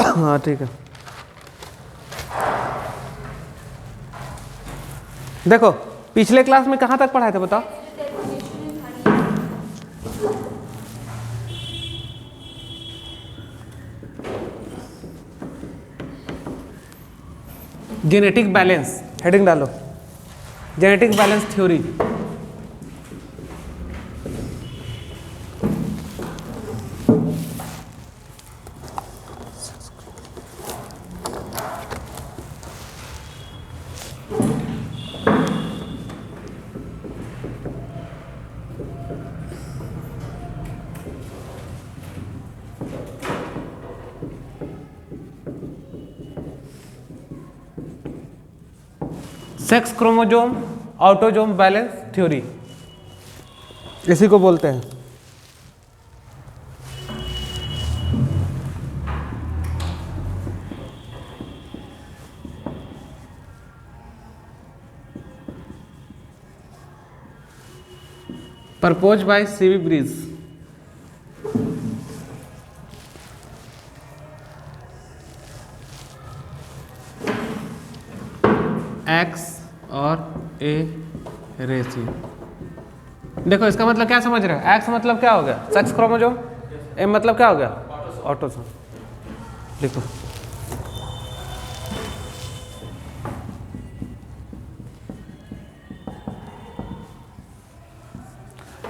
हाँ ठीक है। देखो पिछले क्लास में कहाँ तक पढ़ाए थे बताओ? जेनेटिक बैलेंस, हेडिंग डालो, genetic balance theory. Sex chromosome autosome balance theory, इसी को बोलते हैं। Propose by CV bridge. X और ए रेशियो। देखो इसका मतलब क्या समझ रहे हो? एक्स मतलब क्या हो गया? Sex chromosome. ए मतलब क्या हो गया? ऑटोसोम। लिखो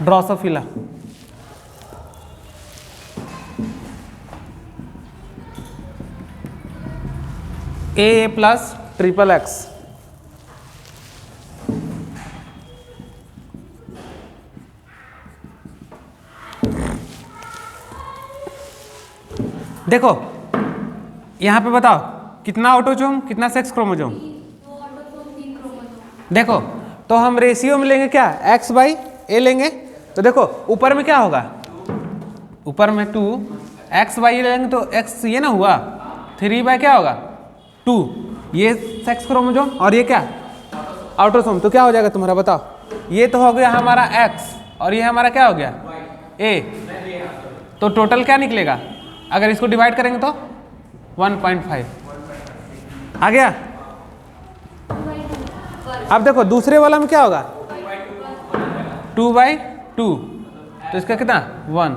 ड्रोसोफिला। ए प्लस ट्रिपल एक्स। देखो यहां पे बताओ कितना ऑटोजोम कितना सेक्स क्रोमोजोम? देखो तो हम रेशियो में लेंगे क्या? एक्स बाई ए लेंगे। तो देखो ऊपर में क्या होगा? ऊपर में 2, एक्स बाई ए लेंगे तो एक्स ये ना हुआ, 3 बाई क्या होगा? 2। ये सेक्स क्रोमोजोम और ये क्या? ऑटोसोम। तो क्या हो जाएगा तुम्हारा बताओ? ये तो हो गया हमारा एक्स और ये हमारा क्या हो गया? ए। तो टोटल क्या निकलेगा? अगर इसको डिवाइड करेंगे तो 1.5 आ गया। अब देखो दूसरे वाला में क्या होगा? 2/2। तो इसका कितना? 1।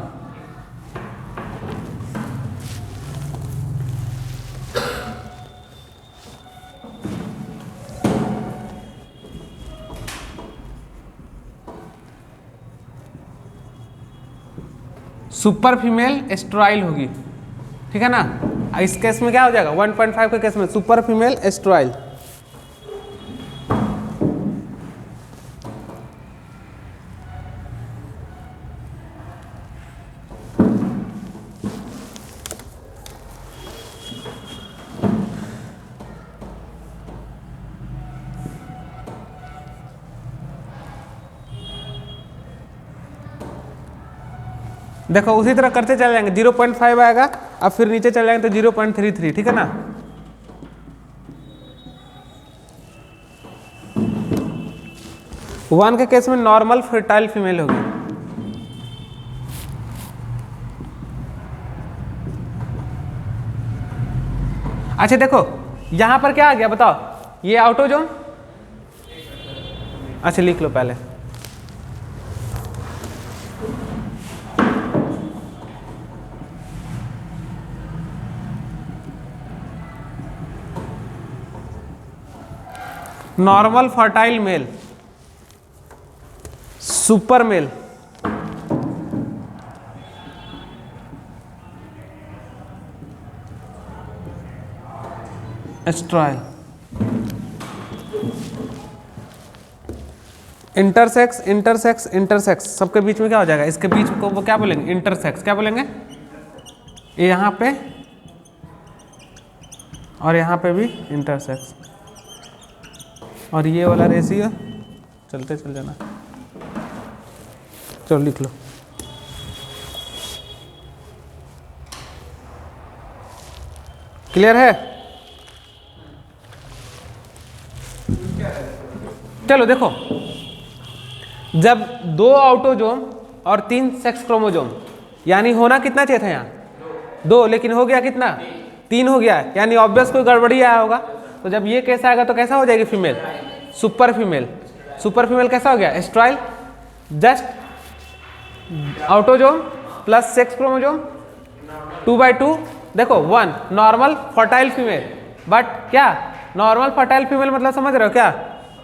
सुपर फीमेल एस्ट्रॉयल होगी, ठीक है ना। इस केस में क्या हो जाएगा? 1.5 के केस में सुपर फीमेल एस्ट्रॉयल। देखो उसी तरह करते चले जाएंगे, 0.5 आएगा, अब फिर नीचे चले जाएंगे तो 0.33, ठीक है ना। वन के केस में नॉर्मल फर्टाइल फीमेल होगी। अच्छा देखो यहां पर क्या आ गया बताओ? ये ऑटोजोम। अच्छा लिख लो पहले। Normal fertile male, super male, एस्ट्रॉयल, इंटरसेक्स इंटरसेक्स इंटरसेक्स, सबके बीच में क्या हो जाएगा? इसके बीच को वो क्या बोलेंगे? इंटरसेक्स। क्या बोलेंगे? ये यहाँ पे और यहाँ पे भी इंटरसेक्स। और ये वाला रेशियो चलते चल जाना। चलो लिख लो। क्लियर है? चलो देखो जब 2 ऑटोजोम और 3 सेक्स क्रोमोजोम, यानी होना कितना चाहिए था यहाँ? 2, लेकिन हो गया कितना, 3 हो गया, यानी ऑब्वियस कोई गड़बड़ी आया होगा। तो जब ये कैसा आएगा तो कैसा हो जाएगी female, super female. Super female कैसा हो गया, एस्ट्राइल, just autosome plus sex chromosome 2/2, देखो 1 नॉर्मल फर्टाइल फीमेल। बट क्या नॉर्मल फर्टाइल फीमेल मतलब समझ रहे हो क्या,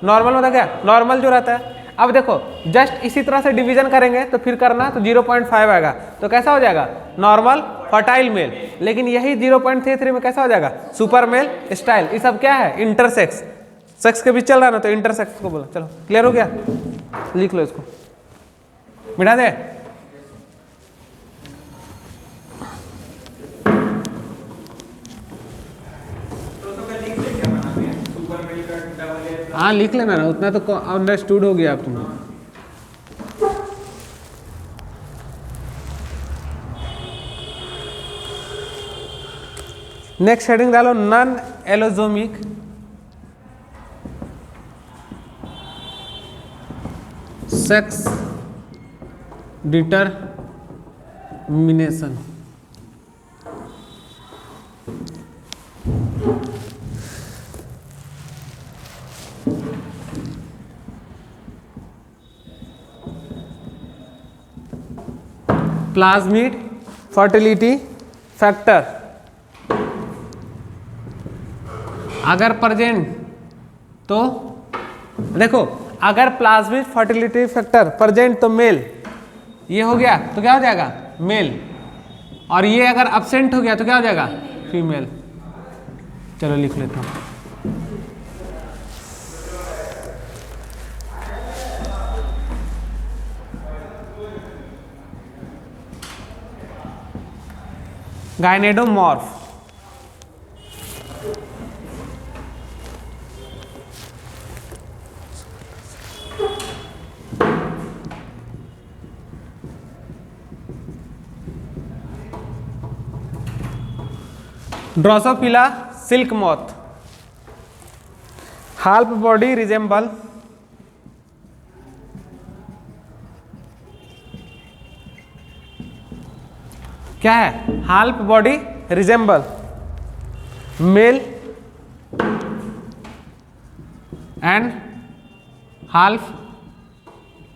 नॉर्मल मतलब क्या, नॉर्मल जो रहता है। अब देखो जस्ट इसी तरह से डिवीजन करेंगे तो फिर करना तो 0.5 आएगा, तो कैसा हो जाएगा नॉर्मल फर्टाइल मेल। लेकिन यही 0.33 में कैसा हो जाएगा सुपर मेल स्टाइल। ये सब क्या है, इंटरसेक्स, सेक्स के बीच चल रहा है ना, तो इंटरसेक्स को बोला। चलो क्लियर हो गया, लिख लो इसको, मिटा दे। हाँ लिख लेना ना, उतना तो अंडरस्टूड हो गया आप तुम। नेक्स्ट हेडिंग डालो non allosomic sex determination. Plasmid fertility factor अगर प्रेजेंट तो देखो, अगर प्लाज्मिड फर्टिलिटी फैक्टर प्रेजेंट तो मेल, ये हो गया तो क्या हो जाएगा मेल, और ये अगर अब्सेंट हो गया तो क्या हो जाएगा फीमेल। चलो लिख लेता हूँ, gynandromorph drosophila silk moth, half body resemble क्या है, half body resemble male and half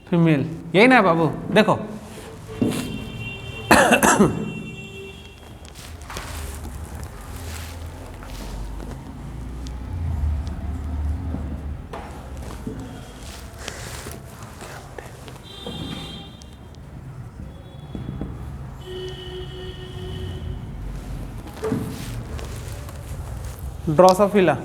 female, यही ना है बाबू। देखो drosophila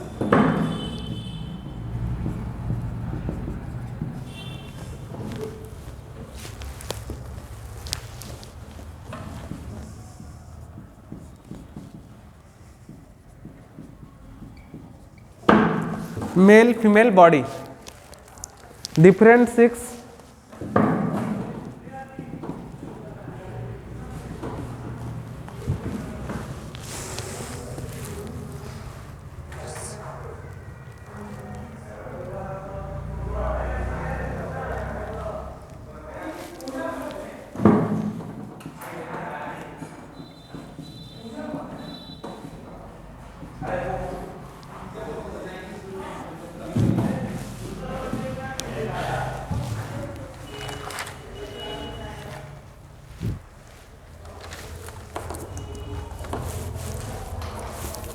male female body, different sex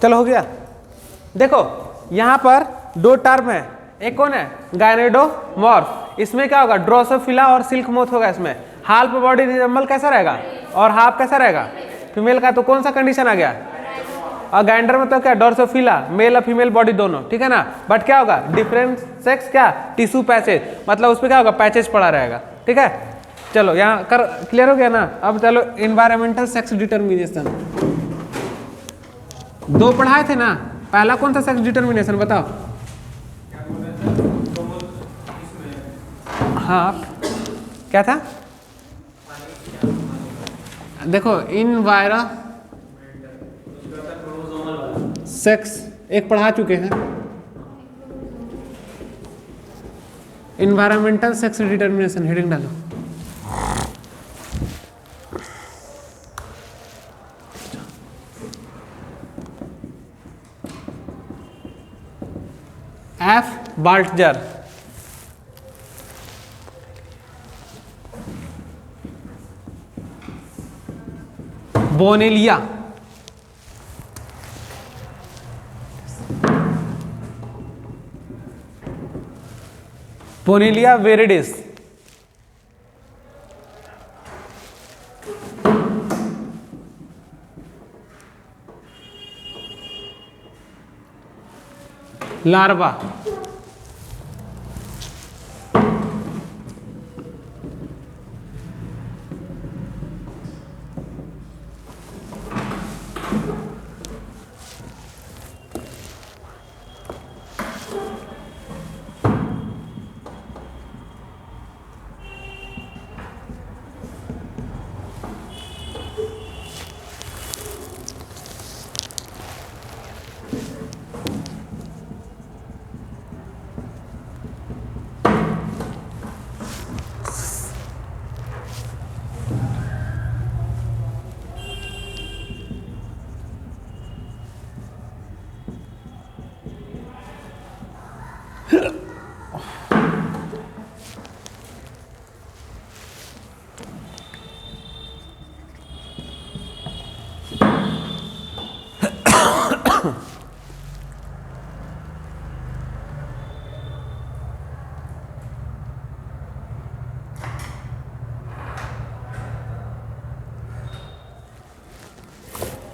चलो हो गया। देखो यहां पर 2 टर्म है, एक कौन है गायनेडोमॉर्फ, इसमें क्या होगा ड्रोसोफिला और सिल्क मोथ होगा। इसमें हाल्फ बॉडी रिजेंबल कैसा रहेगा और हाफ कैसा रहेगा फीमेल का, तो कौन सा कंडीशन आ गया, और गाइंडर में तो क्या ड्रोसोफिला मेल और फीमेल बॉडी दोनों, ठीक है ना। बट क्या होगा डिफरेंट सेक्स क्या टिश्यू पैचेज, मतलब उसमें क्या होगा पैचेज पड़ा रहेगा, ठीक है। चलो यहाँ कर क्लियर हो गया ना। अब चलो एनवायरमेंटल सेक्स डिटर्मिनेशन, 2 पढ़ाए थे ना, पहला कौन सा सेक्स डिटर्मिनेशन बताओ। हाँ क्या था, देखो इनवायरा सेक्स एक पढ़ा चुके हैं, इन्वायरमेंटल सेक्स डिटर्मिनेशन हेडिंग डालो। एफ बाल्टजर, बोनेलिया, बोनेलिया वेरिडिस, लार्वा,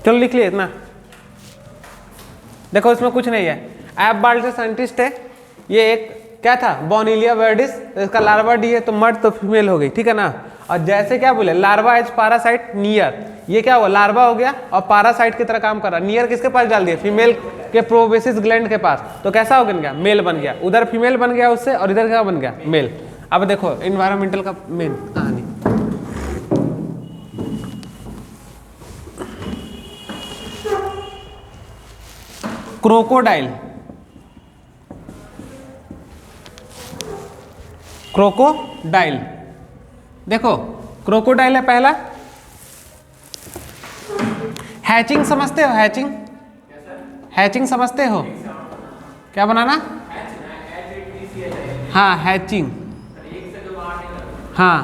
चलो लिख लिए इतना। देखो इसमें कुछ नहीं है, एफ बाल्टजर साइंटिस्ट है, ये एक क्या था बोनेलिया वेरिडिस, इसका लार्वा डी है तो मर्द तो फीमेल हो गई, ठीक है ना। और जैसे क्या बोले लार्वा एज पारासाइट नियर, ये क्या हुआ लार्वा हो गया और पारासाइट की तरह काम कर रहा। नियर किसके पास डाल दिया, फीमेल के प्रोबेसिस ग्लैंड के पास, तो कैसा हो गया मेल बन गया, उधर फीमेल बन गया उससे और इधर क्या बन गया मेल। अब देखो इन्वायरमेंटल का मेन कहानी, क्रोकोडाइल, क्रोकोडाइल, देखो क्रोकोडाइल है पहला। हैचिंग समझते हो, हैचिंग, हैचिंग समझते हो, क्या बनाना, हाँ हैचिंग, हाँ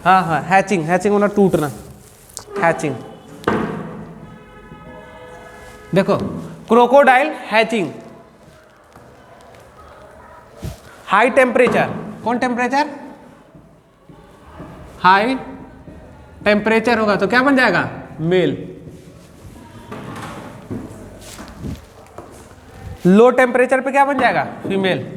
हाँ हाँ हैचिंग, हैचिंग होना टूटना, हैचिंग। देखो क्रोकोडाइल हैचिंग, हाई टेम्परेचर, कौन टेम्परेचर, हाई टेम्परेचर होगा तो क्या बन जाएगा मेल। लो टेम्परेचर पे क्या बन जाएगा फीमेल।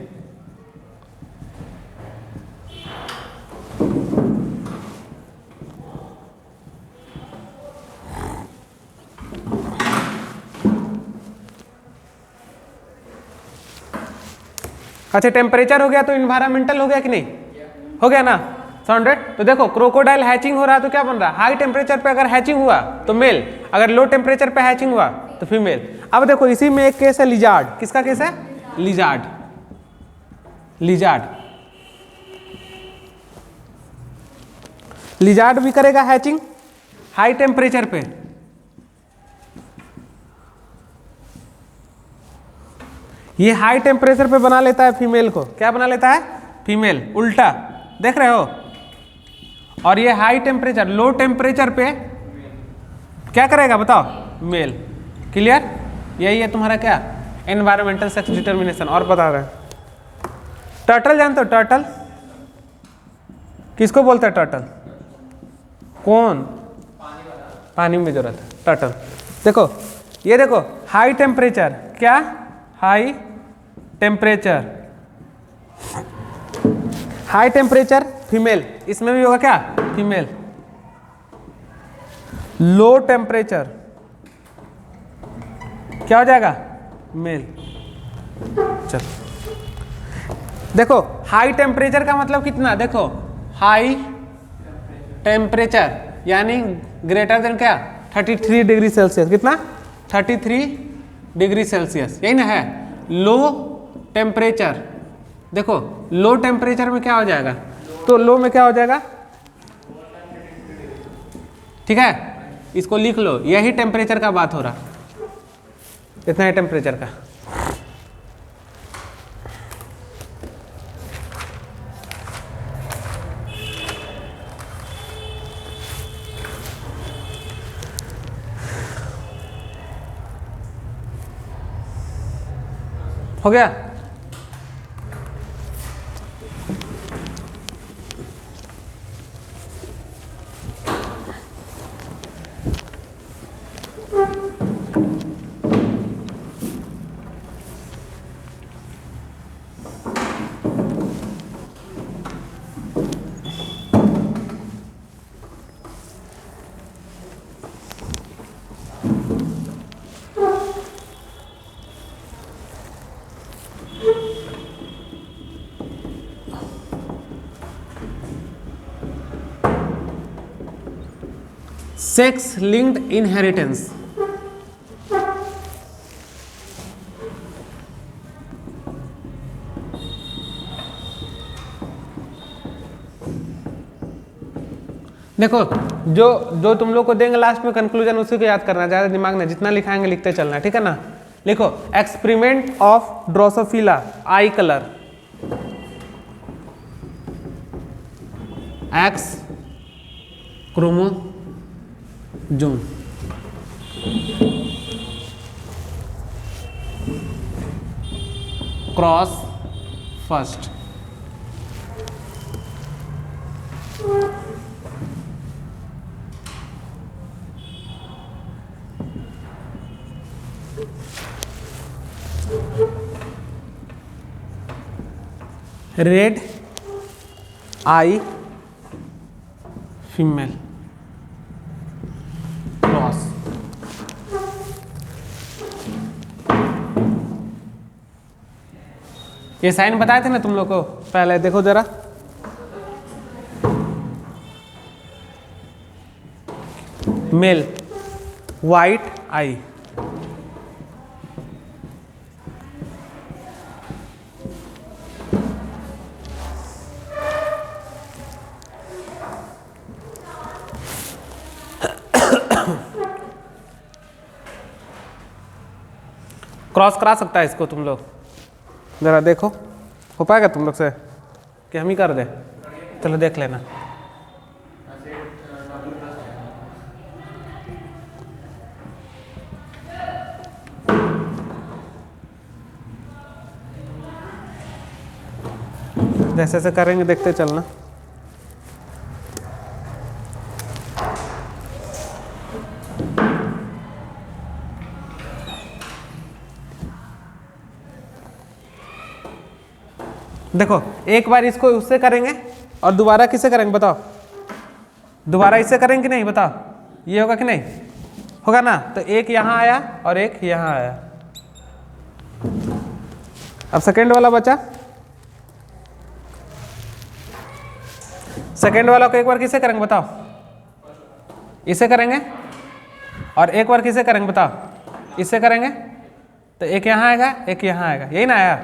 अच्छा टेम्परेचर हो गया तो इन्वायरमेंटल हो गया कि नहीं, हो गया ना साउंडेड। तो देखो क्रोकोडाइल हैचिंग हो रहा है तो क्या बन रहा है, हाई टेम्परेचर पे अगर हैचिंग हुआ तो मेल, अगर लो टेम्परेचर पे हैचिंग हुआ तो फीमेल। अब देखो इसी में एक केस है लिजार्ड, किसका केस है, लिजार्ड, लिजार्ड, लिजार्ड भी करेगा हैचिंग हाई टेम्परेचर पे। ये हाई टेम्परेचर पे बना लेता है फीमेल को, क्या बना लेता है फीमेल, उल्टा देख रहे हो। और ये हाई टेम्परेचर, लो टेम्परेचर पे क्या करेगा बताओ, मेल। क्लियर, यही है तुम्हारा क्या एनवायरमेंटल सेक्स डिटर्मिनेशन। और बता रहे हैं टर्टल जानते हो, टर्टल किसको बोलते हैं, टर्टल कौन, पानी में जो रहता है टर्टल। देखो ये देखो हाई टेम्परेचर, क्या high temperature, high temperature female, इसमें भी होगा क्या फीमेल। लो टेम्परेचर क्या हो जाएगा मेल। चलो देखो हाई टेम्परेचर का मतलब कितना, देखो हाई टेम्परेचर यानी ग्रेटर देन क्या 33 डिग्री सेल्सियस, कितना 33 डिग्री सेल्सियस, यही ना है। लो टेम्परेचर, देखो लो टेम्परेचर में क्या हो जाएगा, तो लो में क्या हो जाएगा, ठीक है इसको लिख लो, यही टेम्परेचर का बात हो रहा, इतना है टेम्परेचर का। हो गया? Sex linked inheritance. देखो जो तुम लोग को देंगे लास्ट में कंक्लूजन उसी को याद करना, ज्यादा दिमाग में जितना लिखाएंगे लिखते चलना, ठीक है ना। लिखो experiment of Drosophila I colour, x chromosome cross first. Red I female cross. ये साइन बताए थे ना तुम लोग को पहले, देखो जरा। मेल वाइट आई, क्रॉस करा सकता है इसको तुम लोग, जरा देखो हो पाएगा तुम लोग से कि हम ही कर दे? चलो देख लेना। जैसे जैसे करेंगे देखते चलना। देखो एक बार इसको उससे करेंगे और दोबारा किससे करेंगे बताओ? दोबारा इससे करेंगे कि नहीं बताओ? ये होगा कि नहीं होगा ना? तो एक यहाँ आया और एक यहाँ आया। अब सेकेंड वाला बचा, सेकेंड वाला को एक बार किससे करेंगे बताओ? इसे करेंगे और एक बार किसे करेंगे बताओ? इससे करेंगे। तो एक यहाँ आएगा एक यहाँ आएगा, यही ना आया?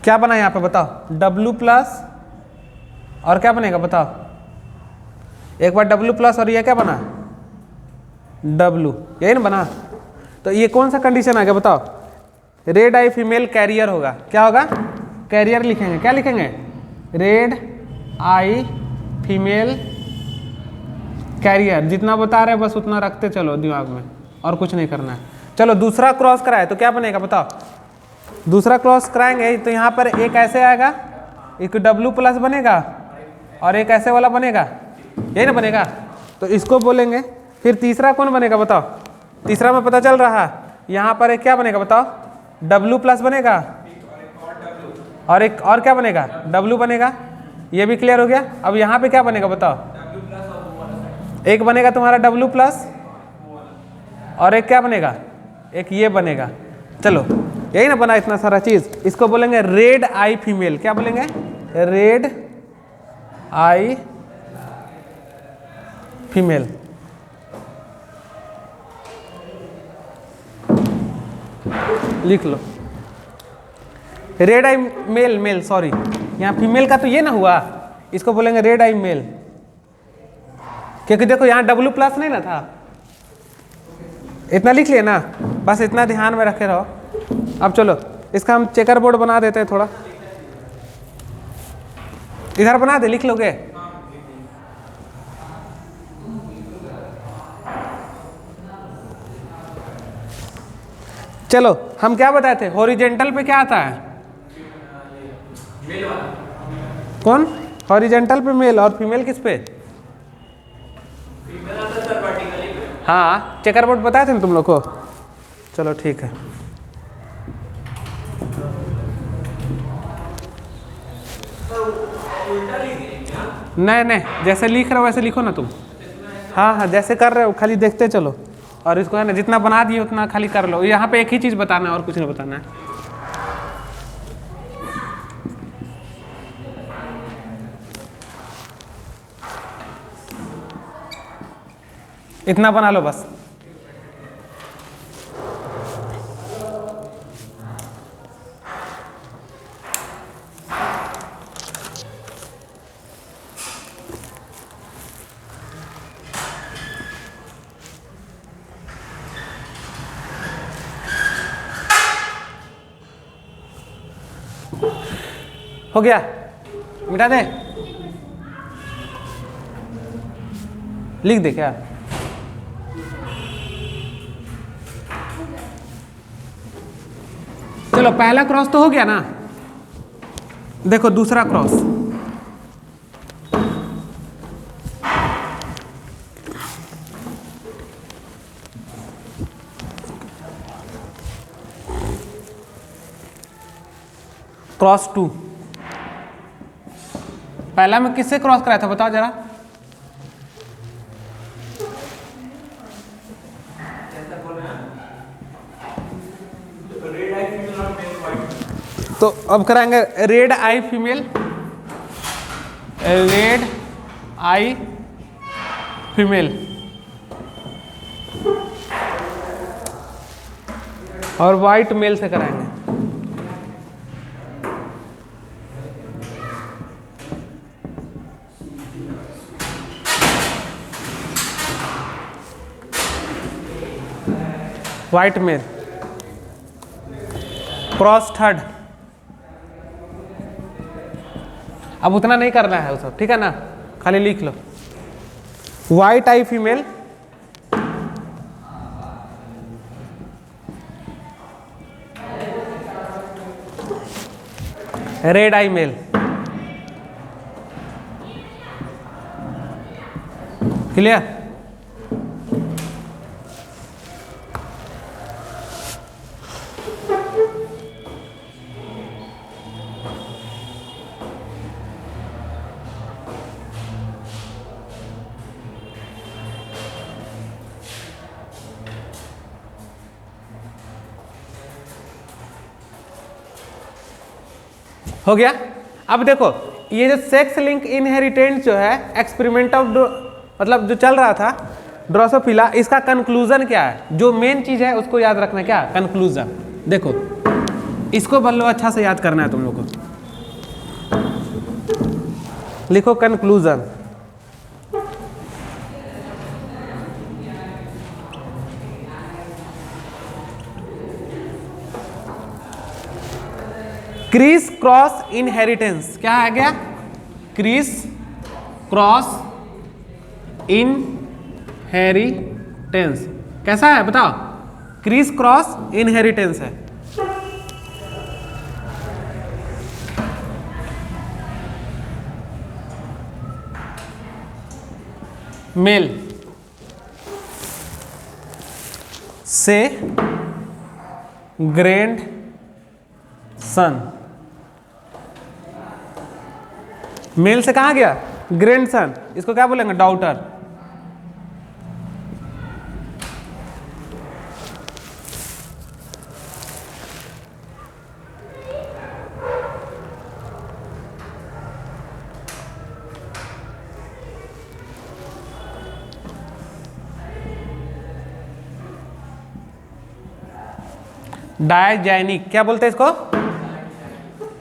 क्या बना यहाँ पे बताओ? W प्लस और क्या बनेगा बताओ? एक बार W प्लस और ये क्या बना? W, यही ना बना? तो ये कौन सा कंडीशन आ गया बताओ? रेड आई फीमेल कैरियर होगा। क्या होगा? कैरियर लिखेंगे। क्या लिखेंगे? रेड आई फीमेल कैरियर। जितना बता रहे बस उतना रखते चलो दिमाग में, और कुछ नहीं करना है। चलो दूसरा क्रॉस कराए तो क्या बनेगा बताओ? दूसरा क्रॉस कराएंगे तो यहाँ पर एक ऐसे आएगा, एक W प्लस बनेगा और एक ऐसे वाला बनेगा, यही ना बनेगा? तो इसको बोलेंगे। फिर तीसरा कौन बनेगा बताओ? तीसरा में पता चल रहा है यहाँ पर एक क्या बनेगा बताओ? W प्लस बनेगा और एक और क्या बनेगा? W बनेगा। ये भी क्लियर हो गया। अब यहाँ पे क्या बनेगा बताओ? एक बनेगा तुम्हारा W प्लस और एक क्या बनेगा? एक ये बनेगा। चलो यही ना बना इतना सारा चीज। इसको बोलेंगे रेड आई फीमेल। क्या बोलेंगे? रेड आई फीमेल। लिख लो रेड आई मेल, मेल सॉरी, यहाँ फीमेल का तो ये ना हुआ, इसको बोलेंगे रेड आई मेल, क्योंकि देखो यहाँ W प्लस नहीं ना था। इतना लिख लिया ना, बस इतना ध्यान में रखे रहो। अब चलो इसका हम चेकर बोर्ड बना देते हैं थोड़ा। इधर बना दे, लिख लोगे? चलो हम क्या बताए थे, हॉरिजेंटल पे क्या आता है? कौन? हॉरिजेंटल पे मेल, और फीमेल किस पे? हाँ, चेकर बोर्ड बताए थे ना तुम लोग को। चलो ठीक है। नहीं नहीं, जैसे लिख रहे हो वैसे लिखो ना तुम। हाँ हाँ, जैसे कर रहे हो खाली देखते चलो, और इसको है ना जितना बना दिए उतना खाली कर लो। यहाँ पे एक ही चीज़ बताना है और कुछ नहीं बताना है। इतना बना लो बस। हो गया? मिटा दे? लिख दे क्या? चलो पहला क्रॉस तो हो गया ना। देखो दूसरा क्रॉस, क्रॉस 2। पहला मैं किससे क्रॉस कराया था बताओ जरा? तो अब कराएंगे रेड आई फीमेल, रेड आई फीमेल, और वाइट मेल से कराएंगे। White male, cross third. अब उतना नहीं करना है वो सब, ठीक है ना, खाली लिख लो। वाइट आई फीमेल, रेड आई मेल। क्लियर? हो गया? अब देखो ये जो सेक्स लिंक इनहेरिटेंस जो है एक्सपेरिमेंट ऑफ मतलब जो चल रहा था ड्रोसोफिला, इसका कंक्लूजन क्या है? जो मेन चीज है उसको याद रखना, क्या कंक्लूजन। देखो इसको बल्लो अच्छा से याद करना है तुम लोग को। लिखो कंक्लूजन। क्रिस क्रॉस इनहेरिटेंस क्या आ गया? क्रिस क्रॉस इनहेरिटेंस कैसा है बताओ? क्रिस क्रॉस इनहेरिटेंस है। मेल से ग्रैंड सन, मेल से कहाँ गया? Grand son. इसको क्या बोलेंगे? डॉटर। डायजेनिक क्या बोलते हैं इसको?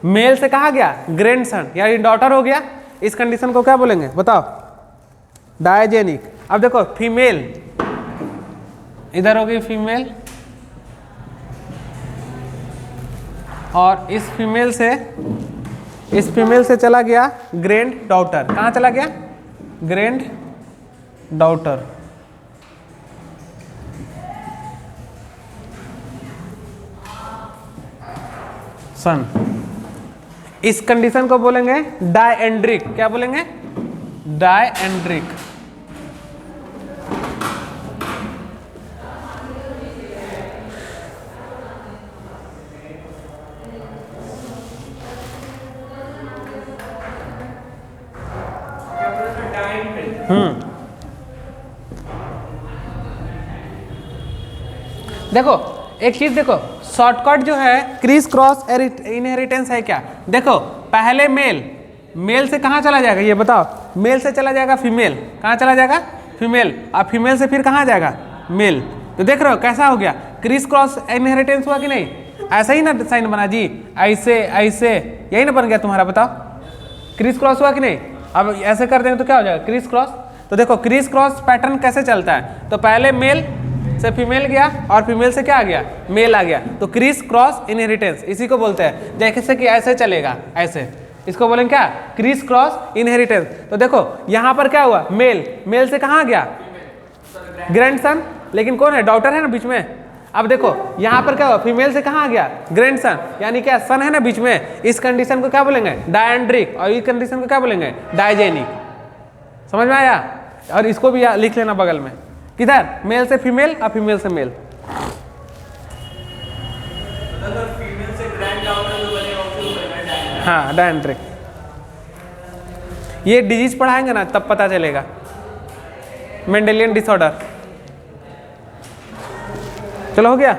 मेल से कहा गया? ग्रैंडसन यानी डॉटर हो गया। इस कंडीशन को क्या बोलेंगे बताओ? डायजेनिक। अब देखो फीमेल, इधर हो गई फीमेल, और इस फीमेल से इस फीमेल से चला गया ग्रैंड डॉटर, कहाँ चला गया? Granddaughter. सन। इस कंडीशन को बोलेंगे डायएंड्रिक। क्या बोलेंगे? डायएंड्रिक। देखो एक चीज देखो, शॉर्टकट जो है क्रिस क्रॉस इनहेरिटेंस है क्या? देखो पहले मेल से कहाँ चला जाएगा ये बताओ? मेल से चला जाएगा फीमेल, कहाँ चला जाएगा? फीमेल। अब फीमेल से फिर कहाँ जाएगा? मेल। तो देख रहे हो कैसा हो गया? क्रिस क्रॉस इनहेरिटेंस हुआ कि नहीं? ऐसा ही ना साइन बना जी, ऐसे ऐसे, यही ना बन गया तुम्हारा, बताओ क्रिस क्रॉस हुआ कि नहीं? अब ऐसे कर देंगे तो क्या हो जाएगा? Criss cross. तो देखो क्रिस क्रॉस पैटर्न कैसे चलता है, तो पहले मेल से फीमेल गया और फीमेल से क्या आ गया? मेल आ गया। तो क्रिस क्रॉस इनहेरिटेंस इसी को बोलते हैं। जैसे कि ऐसे चलेगा, ऐसे, इसको बोलेंगे क्या? Criss cross inheritance. तो देखो यहां पर क्या हुआ? मेल से कहां गया? ग्रैंडसन। लेकिन कौन है? डॉटर है ना बीच में। अब देखो यहां पर क्या हुआ? फीमेल से कहां गया? ग्रैंडसन, यानी क्या? सन है ना बीच में। इस कंडीशन को क्या बोलेंगे? डायएंड्रिक। और इस कंडीशन को क्या बोलेंगे? डायजेनिक। समझ में आया? और इसको भी लिख लेना बगल में, किधर? मेल से फीमेल और फीमेल से मेल। हाँ डायएंड्रिक। ये डिजीज पढ़ाएंगे ना तब पता चलेगा। Mendelian disorder. चलो हो गया।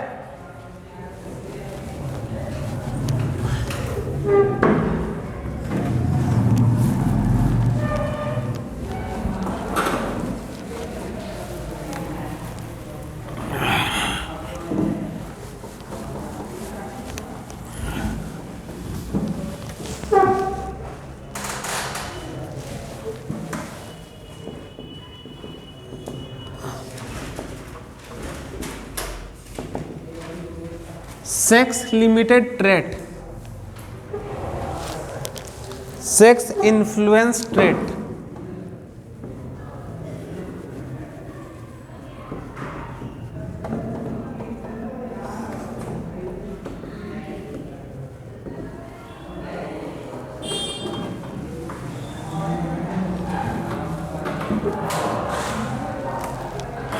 Sex limited trait, sex influence trait.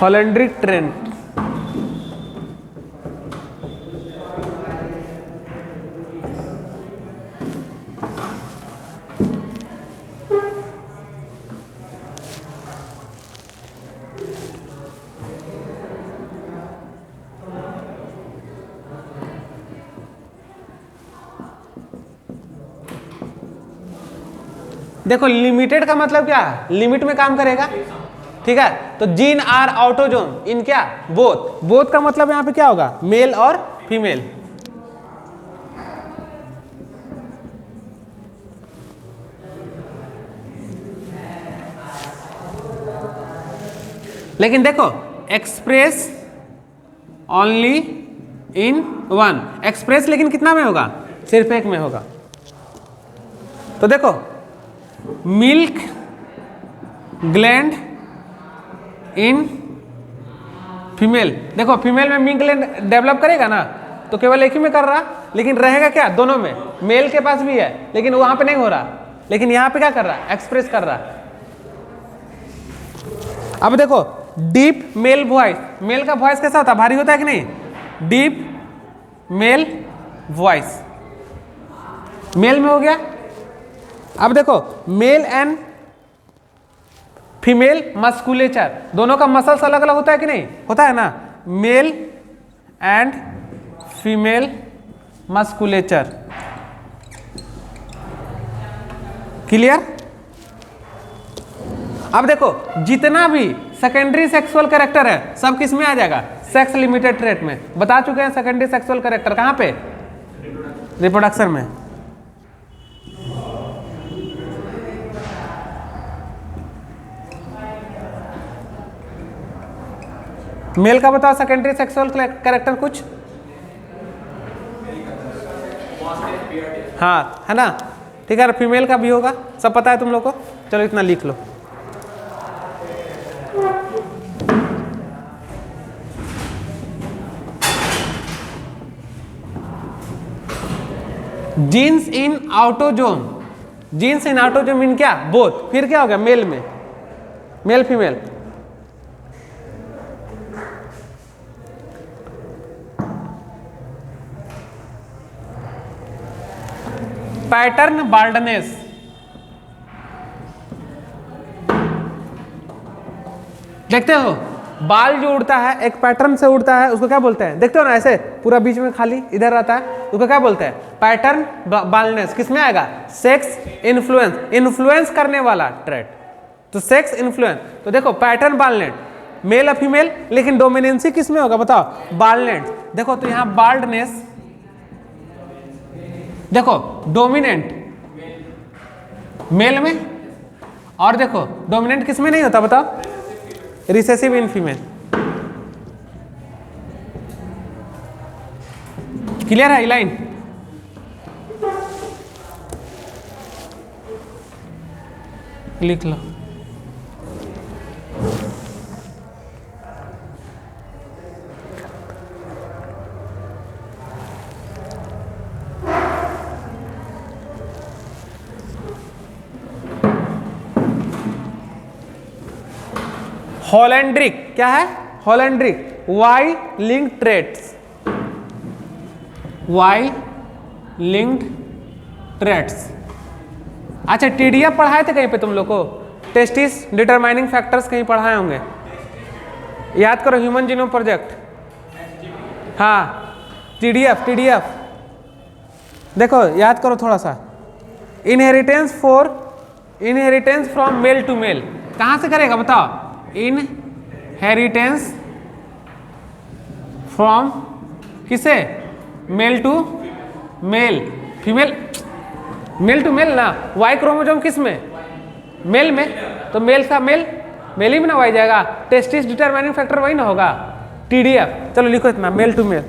Holandric trait. देखो लिमिटेड का मतलब क्या है? लिमिट में काम करेगा, ठीक है। तो जीन आर ऑटोजोम इन क्या? बोथ का मतलब यहां पे क्या होगा? मेल और फीमेल। लेकिन देखो express only in one, express लेकिन कितना में होगा? सिर्फ एक में होगा। तो देखो मिल्क ग्लैंड इन फीमेल, देखो फीमेल में मिल्क ग्लैंड डेवलप करेगा ना, तो केवल एक ही में कर रहा, लेकिन रहेगा क्या? दोनों में। मेल के पास भी है लेकिन वहां पे नहीं हो रहा, लेकिन यहां पे क्या कर रहा? एक्सप्रेस कर रहा। अब देखो डीप मेल वॉइस, मेल का वॉइस कैसा होता है? भारी होता है कि नहीं? डीप मेल वॉइस मेल में हो गया। अब देखो मेल एंड फीमेल मस्कुलेचर, दोनों का मसल्स अलग अलग होता है कि नहीं? होता है ना। Mail and female musculature, clear? अब देखो जितना भी सेकेंडरी सेक्सुअल कैरेक्टर है सब किस में आ जाएगा? सेक्स लिमिटेड ट्रेट में। बता चुके हैं सेकेंडरी सेक्सुअल कैरेक्टर कहां पे? रिप्रोडक्शन में। मेल का बताओ सेकेंडरी सेक्सुअल कैरेक्टर कुछ? हाँ है ना, ठीक है, फीमेल का भी होगा, सब पता है तुम लोग को। चलो इतना लिख लो। जीन्स इन ऑटोजोम, जीन्स इन ऑटोजोम इन क्या, बोथ। फिर क्या हो गया, मेल में, मेल फीमेल। पैटर्न बाल्डनेस, देखते हो बाल जो उड़ता है एक पैटर्न से उड़ता है, उसको क्या बोलते हैं, देखते हो ना ऐसे पूरा बीच में खाली इधर रहता है, उसको क्या बोलते हैं, पैटर्न बाल्डनेस। किसमें आएगा, सेक्स इन्फ्लुएंस, इन्फ्लुएंस करने वाला ट्रेट, तो सेक्स इन्फ्लुएंस। तो देखो पैटर्न बाल्डनेस, मेल और फीमेल, लेकिन डोमिनेंसी किसमें होगा बताओ, बाल्डनेस। देखो तो यहाँ बाल्डनेस, देखो डोमिनेंट मेल में, और देखो डोमिनेंट किसमें नहीं होता बताओ, रिसेसिव इन फीमेल। क्लियर है लाइन। लिख लो। हॉलैंड्रिक क्या है, holandric Y linked traits, Y linked traits. अच्छा टीडीएफ पढ़ाए थे कहीं पे तुम लोग को, टेस्टिस डिटरमाइनिंग फैक्टर्स कहीं पढ़ाए होंगे, याद करो, ह्यूमन जीनोम प्रोजेक्ट, हाँ टीडीएफ, टीडीएफ देखो याद करो थोड़ा सा। Inheritance from male to male, कहाँ से करेगा बताओ, इनहेरिटेंस फ्रॉम किसे, male to male, female, male to male ना, वाई क्रोमोसोम किस में, मेल में, तो मेल का मेल, मेल ही में ना वाई जाएगा, टेस्टिस डिटरमाइनिंग फैक्टर वही ना होगा, टीडीएफ। चलो लिखो इतना, मेल टू मेल,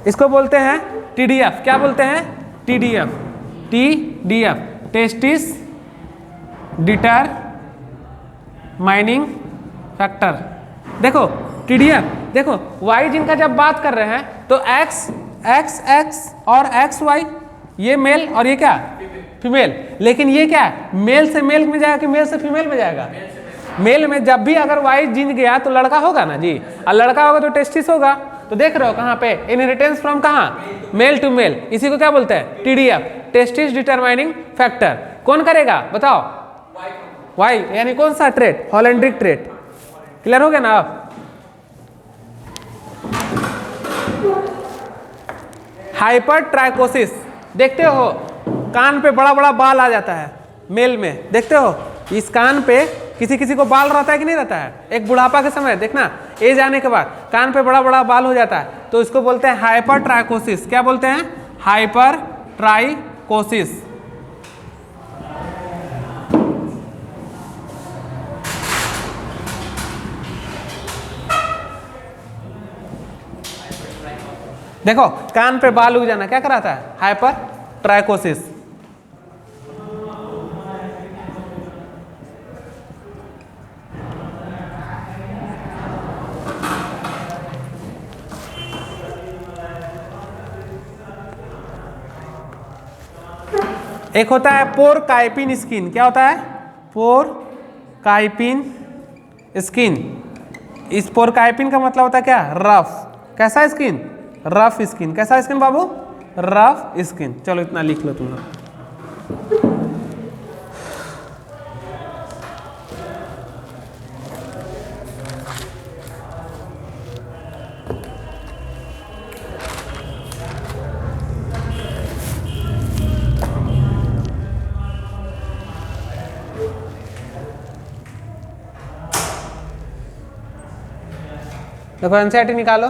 इसको बोलते हैं टीडीएफ। क्या बोलते हैं, TDF, TDF, testis determining factor. देखो टीडीएफ, देखो वाई जीन का जब बात कर रहे हैं तो एक्स एक्स एक्स और एक्स वाई, ये मेल और ये क्या, फीमेल। लेकिन ये क्या है, मेल से मेल में जाएगा कि मेल से फीमेल में जाएगा, मेल में। जब भी अगर वाई जीन गया तो लड़का होगा ना जी, और लड़का होगा तो टेस्टिस होगा। तो देख रहे हो कहाँ पे, इनहेरिटेंस फ्रॉम कहाँ, मेल टू मेल, इसी को क्या बोलते हैं, टीडीएफ, टेस्टिस डिटरमाइनिंग फैक्टर। कौन करेगा बताओ, वाई, यानी कौन सा ट्रेट, हॉलैंड्रिक ट्रेट। क्लियर हो गया ना आप। हाइपर ट्राइकोसिस, देखते हो कान पे बड़ा बड़ा बाल आ जाता है मेल में, देखते हो इस कान पे किसी किसी को बाल रहता है कि नहीं रहता है, एक बुढ़ापा के समय देखना, एज आने के बाद कान पे बड़ा बड़ा बाल हो जाता है, तो इसको बोलते हैं हाइपर ट्राइकोसिस। क्या बोलते हैं, हाइपर ट्राइकोसिस। देखो कान पे बाल उग जाना क्या कराता है, हाइपर ट्राइकोसिस। एक होता है पोरकाइपिन स्किन, क्या होता है, पोरकाइपिन स्किन। इस पोरकाइपिन का मतलब होता है क्या, रफ। कैसा स्किन, रफ स्किन। कैसा स्किन बाबू, रफ स्किन। चलो इतना लिख लो तुम लोग। देखो एनसीईआरटी निकालो,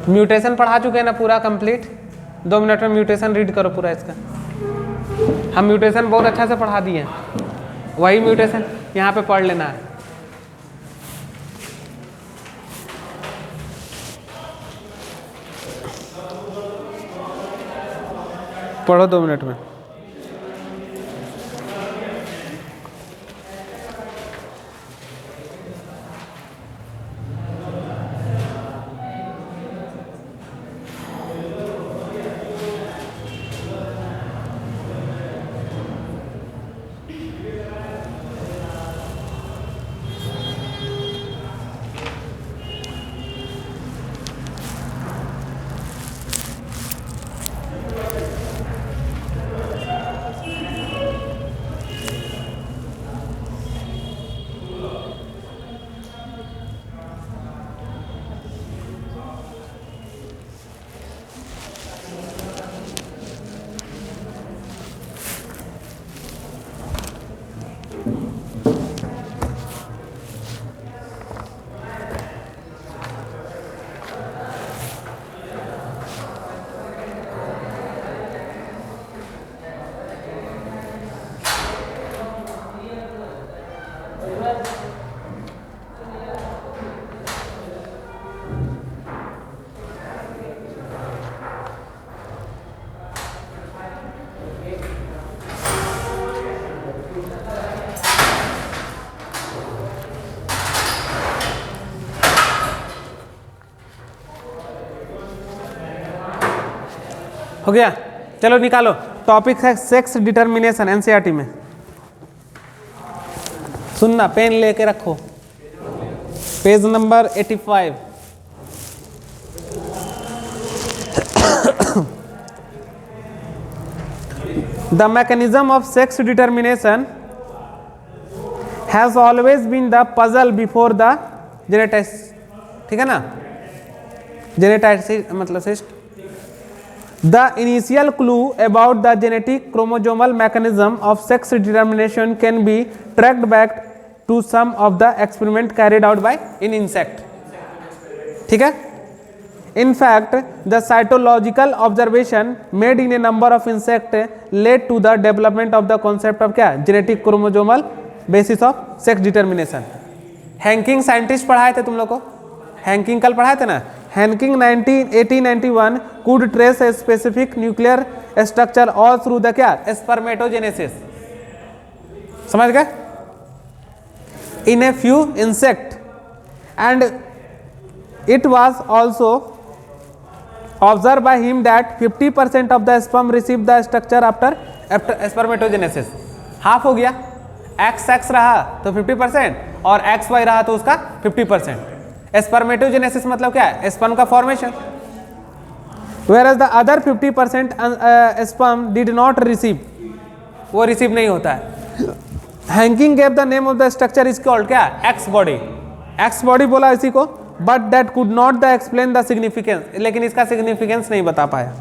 म्यूटेशन पढ़ा चुके हैं ना पूरा कंप्लीट। 2 मिनट में म्यूटेशन रीड करो पूरा इसका। हम म्यूटेशन बहुत अच्छा से पढ़ा दिए हैं, वही म्यूटेशन यहाँ पे पढ़ लेना है। पढ़ो 2 मिनट में। हो गया, चलो निकालो। टॉपिक है सेक्स डिटर्मिनेशन, एनसीईआरटी में। सुनना, पेन लेके रखो, page number 85। The mechanism of sex determination has always been the puzzle before the geneticist, ठीक है ना, geneticist मतलब cyst. The initial clue about the genetic chromosomal mechanism of sex determination can be tracked back to some of the experiment carried out by in insect, ठीक है। In fact, the cytological observation made in a number of insects led to the development of the concept of क्या, genetic chromosomal basis of sex determination. Henking scientist पढ़ाए थे तुम लोग को, Henking कल पढ़ाए थे ना। Henking 1891 could trace a specific nuclear structure all through the क्या, spermatogenesis, समझ गए, in a few insect, and it was also observed by him that 50% of the sperm received the structure after spermatogenesis. Half हो गया, XX रहा तो 50% और XY रहा तो उसका 50%। स्पर्मेटोजेनेसिस मतलब क्या है, स्पर्म का formation. whereas the other 50% sperm did not receive, वो रिसीव नहीं होता है। Henking gave the name of the structure is called क्या, एक्स बॉडी, एक्स बॉडी बोला इसी को, but that could not the explain the significance, लेकिन इसका सिग्निफिकेंस नहीं बता पाया।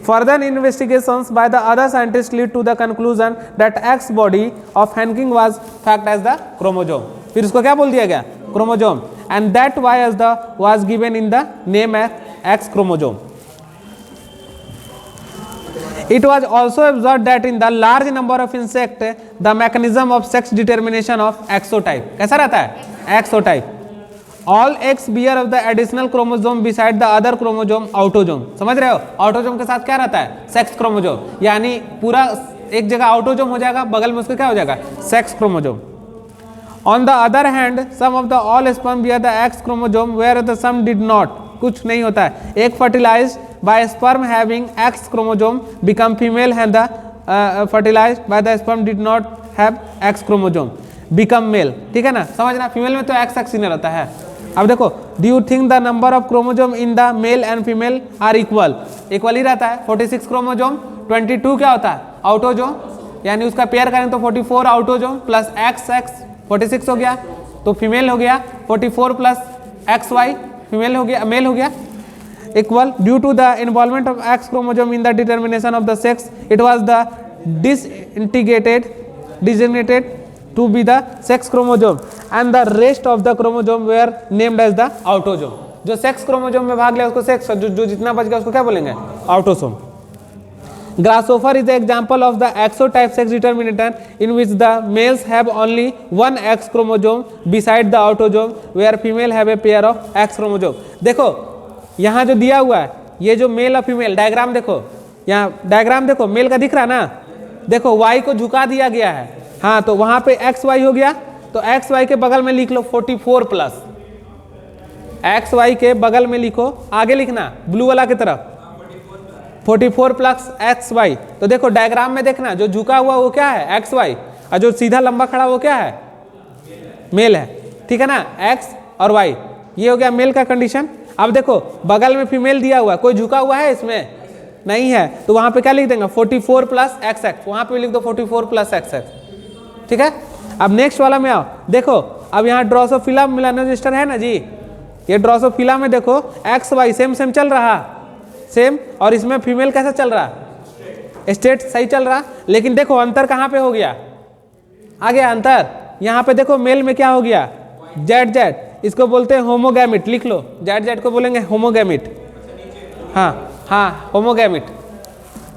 Further investigations by the other scientists lead to the conclusion that X body of Hanking was fact as the chromosome, फिर उसको क्या बोल दिया गया, chromosome, and that Y as the was given in the name as X chromosome. It was also observed that in the large number of insects the mechanism of sex determination of exotype कैसा रहता है, exotype. All X bear of the additional chromosome beside the other chromosome autosome, समझ रहे हो, autosome के साथ क्या रहता है, सेक्स क्रोमोजोम, यानी पूरा एक जगह ऑटोजोम हो जाएगा, बगल में उसका क्या हो जाएगा, sex chromosome. On the other hand, some of the all sperm bear the X chromosome where the some did not, कुछ नहीं होता है। एक fertilized by sperm having X chromosome become female and the fertilized by the sperm did not have X chromosome become male, ठीक है ना, समझना, female में तो XX ही नहीं रहता है। अब देखो, do you think the number of chromosome in the male and female are equal, equal ही रहता है। 46 क्रोमोजोम, 22 क्या होता है, ऑटोजोम, यानी उसका पेयर करें तो 44 ऑटोजोम प्लस XX 46 हो गया, तो फीमेल हो गया, 44 प्लस XY फीमेल हो गया, मेल हो गया, equal. Due to the involvement of X chromosome in the determination of the sex it was the designated to be the sex chromosome and the rest of the chromosome were named as the autosome. जो sex chromosome में भाग लिया उसको sex, जो जितना बच गया उसको क्या बोलेंगे, autosome. Grasshopper is the example of the exotype sex determinant in which the males have only one X chromosome beside the autosome where female have a pair of X chromosome. देखो यहाँ जो दिया हुआ है, ये जो मेल और female diagram देखो, यहाँ डायग्राम देखो मेल का दिख रहा ना, देखो y को झुका दिया गया है, हाँ तो वहां पे एक्स वाई हो गया, तो एक्स वाई के बगल में लिख लो 44 प्लस, एक्स वाई के बगल में लिखो, आगे लिखना ब्लू वाला की तरफ 44 प्लस एक्स वाई। तो देखो डायग्राम में देखना जो झुका हुआ वो क्या है एक्स वाई, और जो सीधा लंबा खड़ा वो क्या है मेल है, ठीक है ना, एक्स और वाई, ये हो गया मेल का कंडीशन। अब देखो बगल में फीमेल दिया हुआ है, कोई झुका हुआ है इसमें नहीं है, तो वहां पे क्या लिख देंगे 44 प्लस एक्स एक्स, वहां पे लिख दो 44 प्लस एक्स एक्स, ठीक है। अब नेक्स्ट वाला में आओ, देखो अब यहाँ ड्रोसोफिला मेलानोजिस्टर है ना जी, ये ड्रोसोफिला में देखो एक्स वाई सेम सेम चल रहा सेम, और इसमें फीमेल कैसा चल रहा स्टेट सही चल रहा, लेकिन देखो अंतर कहाँ पे हो गया, आ गया अंतर, यहाँ पे देखो मेल में क्या हो गया जेड जेड, इसको बोलते हैं होमोगैमिट, लिख लो जेड जेड को बोलेंगे होमोगैमिट, हाँ हाँ होमोगैमिट।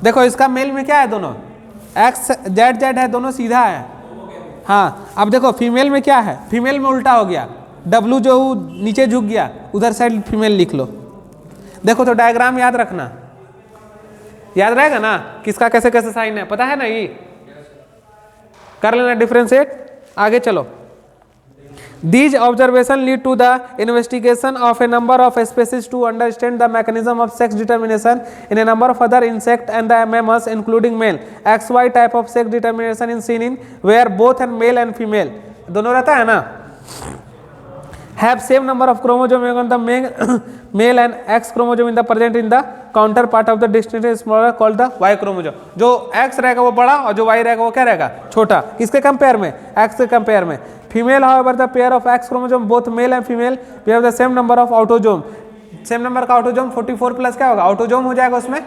देखो इसका मेल में क्या है दोनों एक्स जेड जेड है, दोनों सीधा है, हाँ। अब देखो फीमेल में क्या है, फीमेल में उल्टा हो गया, डब्लू जो नीचे झुक गया, उधर साइड फीमेल लिख लो। देखो तो डायग्राम याद रखना, याद रहेगा ना किसका कैसे कैसे साइन है, पता है ना, ये कर लेना डिफरेंशिएट। आगे चलो, These observations lead to the investigation of a number of species to understand the mechanism of sex determination in a number of other insects and the mammals, including male XY type of sex determination is seen in where both and male and female दोनों रहता है ना, have same number of chromosomes on the male and X chromosome in the present in the counterpart of the distinct smaller called the Y chromosome। जो X रहेगा वो बड़ा और जो Y रहेगा वो क्या रहेगा छोटा, किसके कंपेयर में X के कंपेयर में। Female however the pair of X chromosome both male and female we have the same number of autosome, same number का ऑटोजोम 44 प्लस क्या होगा ऑटोजोम हो जाएगा उसमें,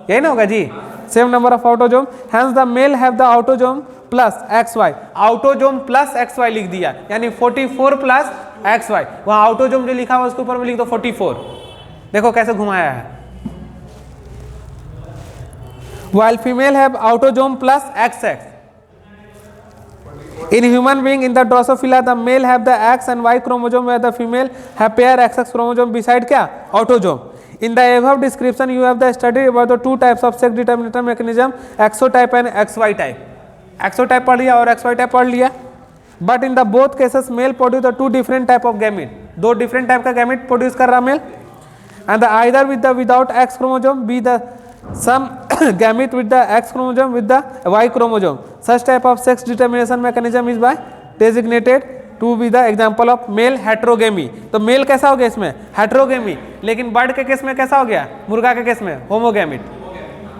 यही ना होगा जी, same number of autosome, hence the male have the autosome plus X Y, autosome plus X Y लिख दिया, यानी 44 प्लस एक्स वाई, वहां ऑटोजोम जो लिखा हुआ उसके ऊपर में लिख दो 44, देखो कैसे घुमाया है। while female have autosome plus XX, in human being in the Drosophila the male have the X and Y chromosome where the female have pair XX chromosome beside क्या autosome। In the above description you have the study about the two types of sex determination mechanism exotype and XY type। exotype पढ़ लिया और XY type पढ़ लिया, but in the both cases male produce the two different type of gamete, दो different type का gamete produce कर रहा male, and the either with the without X chromosome be the some gamete with the X chromosome with the Y chromosome। Such type of sex determination mechanism is by designated to be the example of male heterogamy। तो mail कैसा हो गया इसमें हेट्रोगेमी, लेकिन bird के case में कैसा हो गया मुर्गा के केस में होमोगैमिट।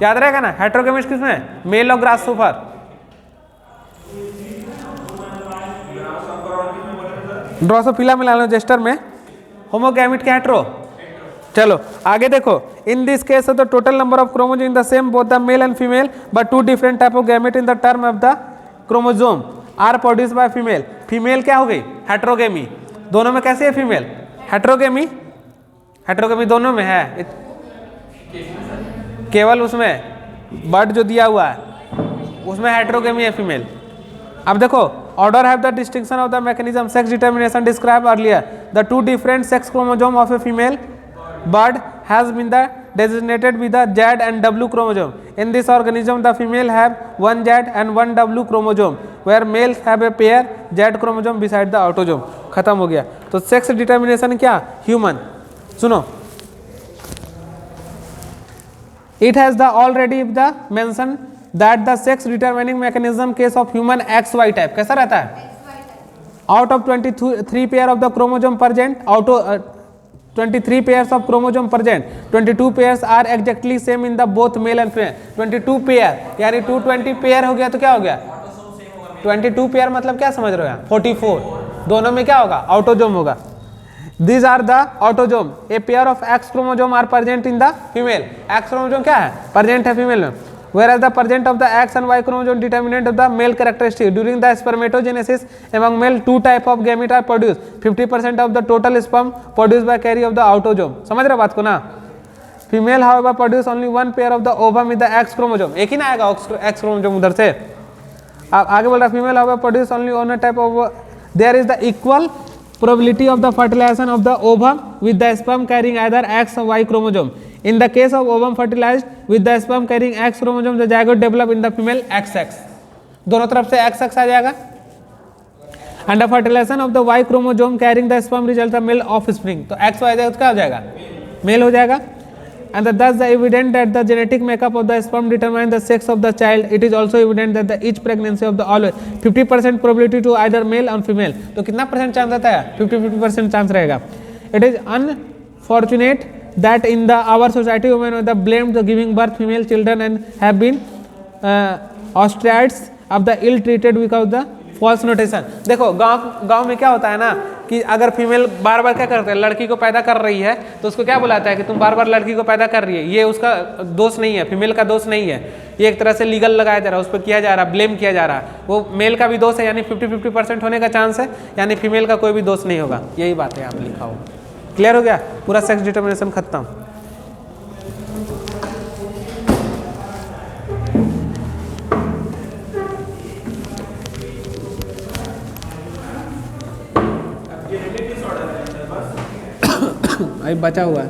याद रहेगा ना हेट्रोगेमिट किसमें मेल और ग्रासहोफर, ड्रोसोफिला मेलानोजेस्टर में होमोगैमिट के हेट्रो। चलो आगे देखो, in this case the total number of chromosome in the same both the male and female but two different type of gamete in the term of the chromosome are produce by female. Female क्या हो गई हेट्रोगेमी, दोनों में कैसे है female हेट्रोगेमी, हेट्रोगेमी दोनों में है, केवल उसमें बर्ड जो दिया हुआ है उसमें हेट्रोगेमी है फीमेल। अब देखो order have the distinction of the mechanism sex determination describe earlier, the two different sex chromosome of a female bird has been the designated with the Z and W chromosome। In this organism the female have one Z and one W chromosome where males have a pair Z chromosome beside the autosome। खत्म हो गया। तो sex determination क्या human, सुनो it has the already the mention that the sex determining mechanism case of human XY type कैसा रहता है, out of 23 pair of the chromosome present auto 23 pairs of chromosome present 22 pairs are exactly same in the both male and female। 22 pair यानी 220 pair हो गया तो क्या हो गया 22 पेयर मतलब क्या समझ रहे हो यहाँ 44, दोनों में क्या होगा ऑटोजोम होगा। These are the autosome, a pair of X chromosome are present in the female। X chromosome क्या है present है female में, whereas the present of the X and Y chromosome determinant of the male characteristic during the spermatogenesis among male two type of gamete are produced। 50% of the total sperm produced by carry of the autosome। समझ रहे बात को ना। Female however produce only one pair of the ovum with the X chromosome, एक ही ना आएगा X chromosome उधर से। अब आगे बोल रहा female however produce only one type of, there is the equal probability of the fertilization of the ovum with the sperm carrying either X or Y chromosome। In the case of ovum fertilized with the sperm carrying X chromosome, the zygote develop in the female XX. दोनों तरफ से XX आ जाएगा. And the fertilization of the Y chromosome carrying the sperm results in male offspring. तो X Y क्या हो जाएगा? Male हो जाएगा. And thus the evident that the genetic makeup of the sperm determines the sex of the child. It is also evident that the each pregnancy of the always 50% probability to either male or female. तो कितना percent chance रहता है? 50% chance रहेगा. It is unfortunate that in the our society women are the blamed the giving birth female children and have been ostracized of the ill treated because the false notation. देखो गांव में क्या होता है ना कि अगर फीमेल बार बार क्या करते हैं, लड़की को पैदा कर रही है तो उसको क्या बुलाता है कि तुम बार बार लड़की को पैदा कर रही है. ये उसका दोष नहीं है, फीमेल का दोष नहीं है. ये एक तरह से लीगल लगाया जा रहा है, उस पर किया जा रहा है, ब्लेम किया जा रहा है. वो मेल का भी दोष है, यानी 50-50% होने का चांस है, यानी फीमेल का कोई भी दोष नहीं होगा. यही बात है यहाँ पे लिखा होगा. क्लियर हो गया? पूरा सेक्स डिटर्मिनेशन खत्म. अभी बचा हुआ है.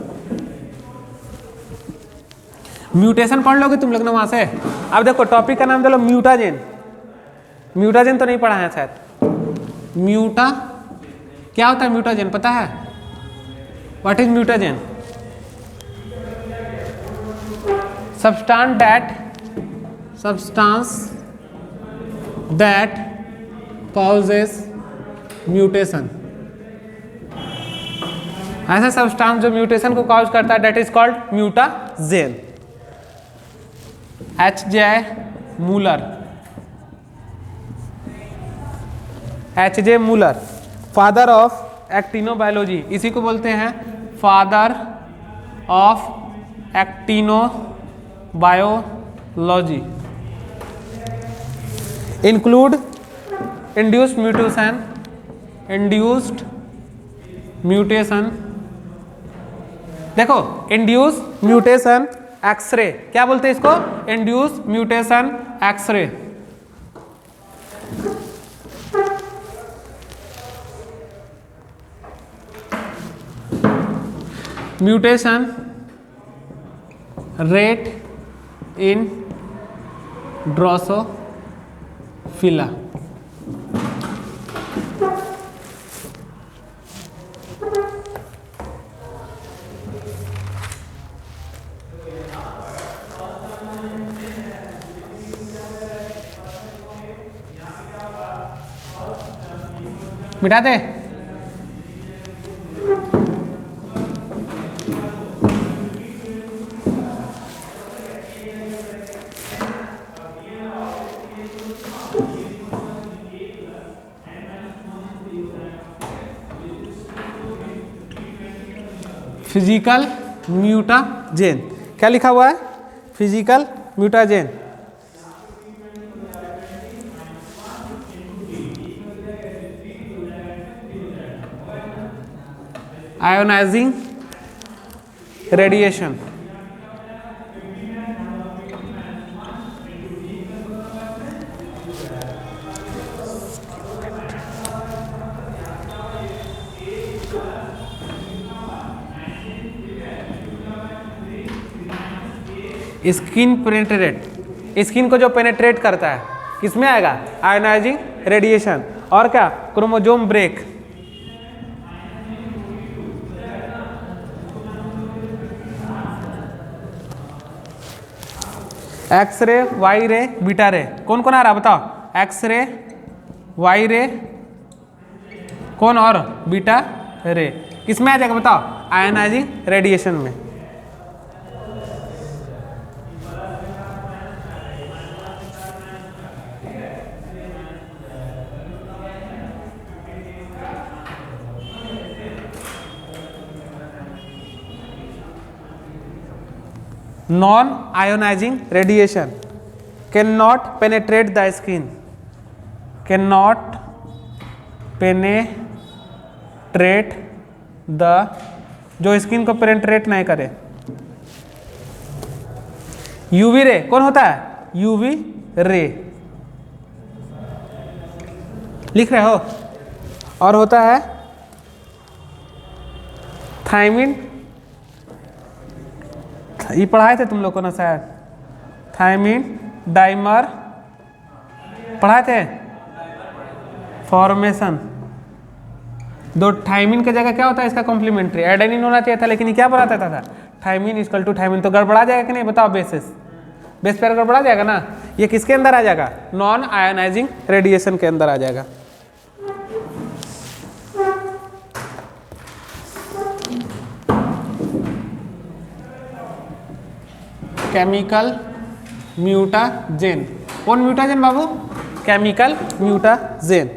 म्यूटेशन पढ़ लोगे तुम लोग ना वहां से. अब देखो टॉपिक का नाम चलो म्यूटाजेन. म्यूटाजेन तो नहीं पढ़ा है शायद. म्यूटा क्या होता है? म्यूटाजेन पता है? What is mutagen? substance that causes mutation. ऐसा सब्सटेंस जो म्यूटेशन को कॉज करता है, that is called mutagen. H.J. Muller father of actinobiology. इसी को बोलते हैं father of actinobiology. Include induced mutation. देखो इंड्यूस म्यूटेशन एक्सरे, क्या बोलते हैं इसको? Induce mutation X-ray. Mutation rate in Drosophila. मिटा दे. Physical mutagen. क्या लिखा हुआ है? Physical mutagen. Ionising radiation. Skin penetrate. Skin को जो पेनेट्रेट करता है किसमें आएगा? Ionising radiation. और क्या? Chromosome break. X ray, Y ray, beta ray. कौन कौन आ रहा बताओ? एक्सरे, वाई रे, कौन और बीटा रे. किसमें आ जाएगा बताओ? आयोनाइजिंग रेडिएशन में. Non-ionizing radiation cannot penetrate the skin. Cannot penetrate the, जो स्किन को पेनेट्रेट नहीं करे. यूवी रे कौन होता है? यूवी रे लिख रहे हो. और होता है थायमिन ये पढ़ाए थे तुम लोग को ना शायद, थायमिन डाइमर पढ़ाए थे, फॉर्मेशन। दो थायमिन की जगह क्या होता है इसका कॉम्प्लीमेंट्री, एडेनिन होना चाहिए था, लेकिन ये क्या बताता था, थायमिन इक्वल टू थायमिन। तो गड़बड़ा जाएगा कि नहीं बताओ, बेस पेयर गड़बड़ा जाएगा ना। ये किसके अंदर आ जाएगा, नॉन आयोनाइजिंग रेडिएशन के अंदर आ जाएगा। केमिकल म्यूटाजेन, कौन म्यूटाजेन बाबू, केमिकल म्यूटाजेन।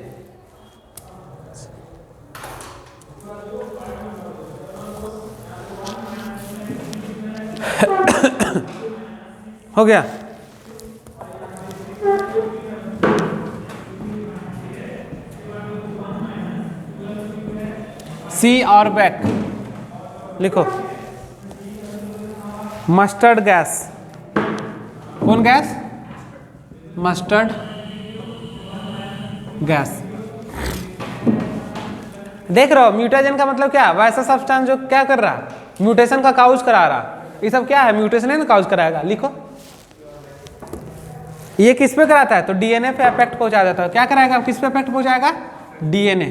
हो गया। सी और बैक लिखो। मस्टर्ड गैस, कौन गैस, मस्टर्ड गैस। देख रहे हो म्यूटेशन का मतलब क्या, वैसा सब्सटेंस जो क्या कर रहा, म्यूटेशन का काउज करा रहा। ये सब क्या है, म्यूटेशन है ना, काउज कराएगा। लिखो ये किस पे कराता है, तो डीएनए पे इफेक्ट पहुंचा देता है। क्या कराएगा, किस पे इफेक्ट पहुंचाएगा, DNA,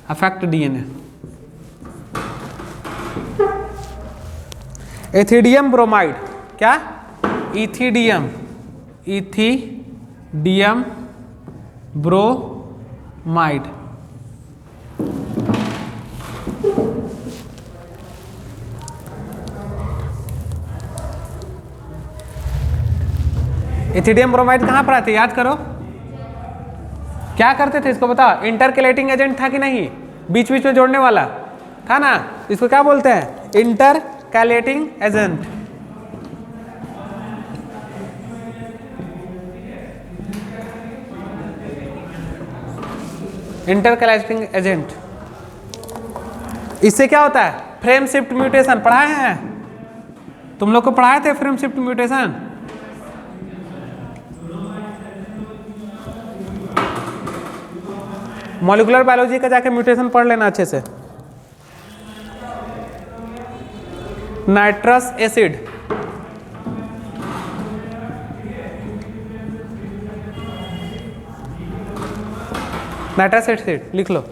affect DNA. Ethidium bromide, क्या, ethidium, ethidium bromide. Ethidium bromide कहाँ पर आते, याद करो। क्या करते थे इसको बताओ, इंटरकैलेटिंग एजेंट था कि नहीं, बीच बीच में जोड़ने वाला था ना। इसको क्या बोलते हैं, इंटरकैलेटिंग एजेंट। Intercalating agent. इससे क्या होता है, फ्रेम शिफ्ट म्यूटेशन पढ़ाए हैं तुम लोग को, पढ़ाए थे frame shift mutation. Molecular biology का जाके म्यूटेशन पढ़ लेना अच्छे से। नाइट्रस एसिड, नाइट्रस एसिड लिख लो।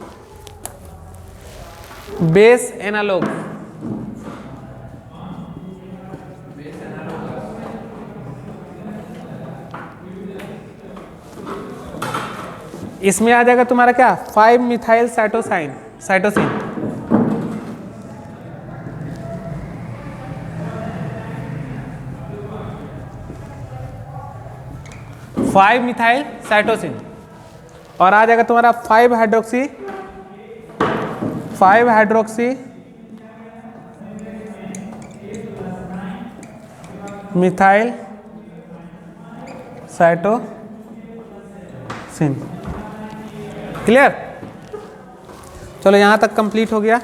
बेस एनालॉग, इसमें आ जाएगा तुम्हारा क्या, 5 methyl cytosine, cytosine. Five methyl cytosine, और आ जाएगा तुम्हारा 5 हाइड्रोक्सी मिथाइल साइटोसिन। क्लियर, चलो यहां तक कंप्लीट हो गया।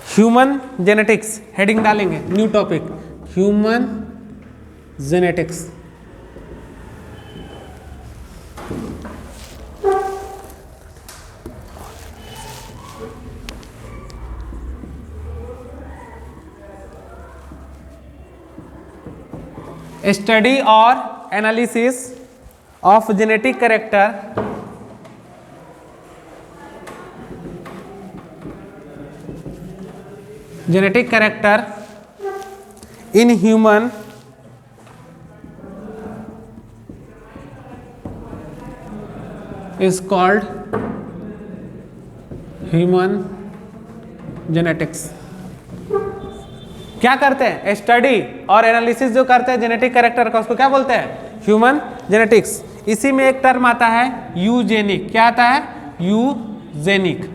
ह्यूमन जेनेटिक्स हेडिंग डालेंगे, new topic, human genetics. Study और analysis of genetic character in human is called human genetics। क्या करते हैं, स्टडी और एनालिसिस जो करते हैं जेनेटिक कैरेक्टर का, उसको क्या बोलते हैं, ह्यूमन जेनेटिक्स। इसी में एक टर्म आता है यूजेनिक, क्या आता है, eugenic.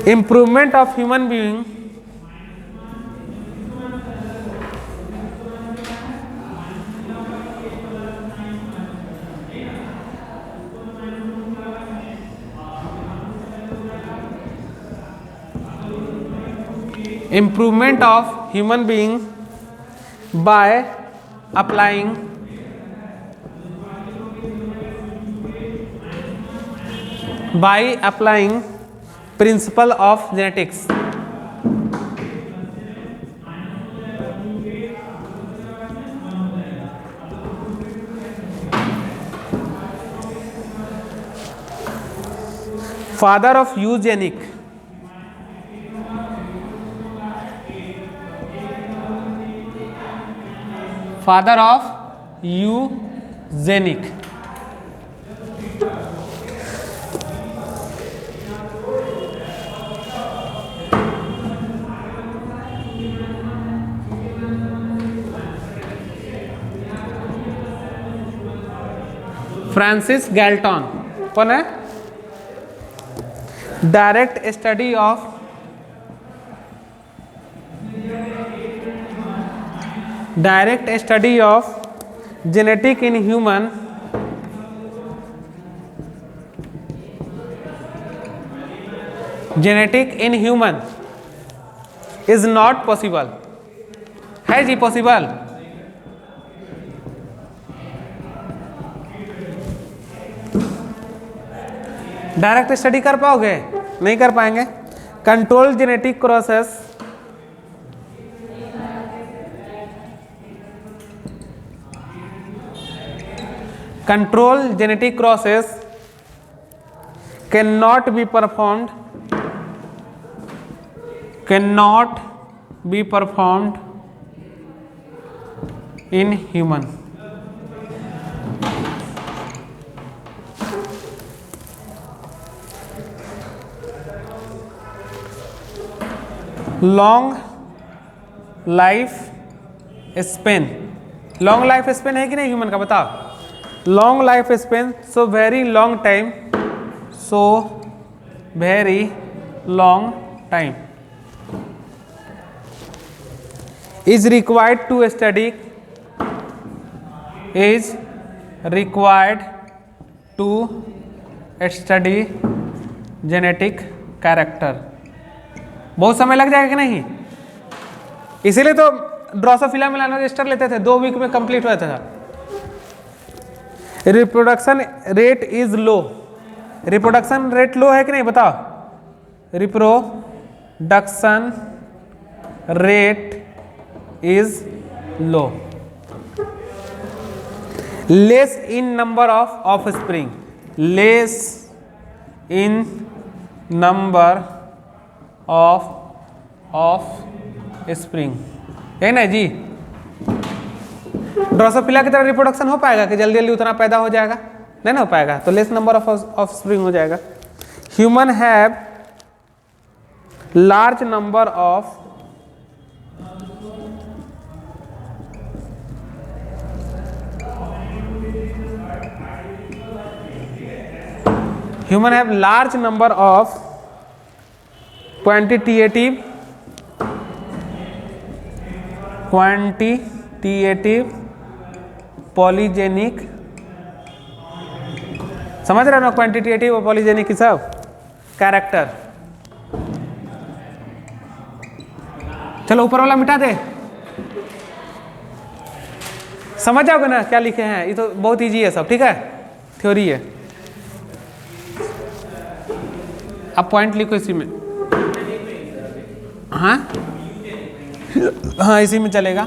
Improvement of human being improvement of human being by applying principle of genetics. Father of eugenic. Father of eugenic. Francis Galton कौन है? Direct study of genetic in human is not possible. है जी possible? Direct study कर पाओगे? नहीं कर पाएंगे। Control genetic process cannot be performed in human. Long life span है कि नहीं ह्यूमन का? बताओ। Long life span, so very long time is required to study genetic character. बहुत समय लग जाएगा कि नहीं? इसीलिए तो ड्रोसोफिला मेलानोगास्टर लेते थे, 2 वीक में कंप्लीट होता था। Reproduction rate is low. Reproduction rate low है कि नहीं? बताओ। Reproduction rate is low. Less in number of offspring. Less in number of spring है ना जी? ड्रोसोफिला की तरह रिप्रोडक्शन हो पाएगा कि जल्दी जल्दी उतना पैदा हो जाएगा? नहीं ना हो पाएगा, तो लेस नंबर ऑफ स्प्रिंग हो जाएगा। Human have large number of quantitative polygenic, समझ रहे हो ना? क्वांटिटेटिव और पॉलीजेनिक की सब कैरेक्टर। चलो ऊपर वाला मिटा दे, समझ जाओगे ना क्या लिखे हैं? ये तो बहुत इजी है सब, ठीक है? थ्योरी है। अब पॉइंट लिखो इसी में। हाँ इसी में चलेगा।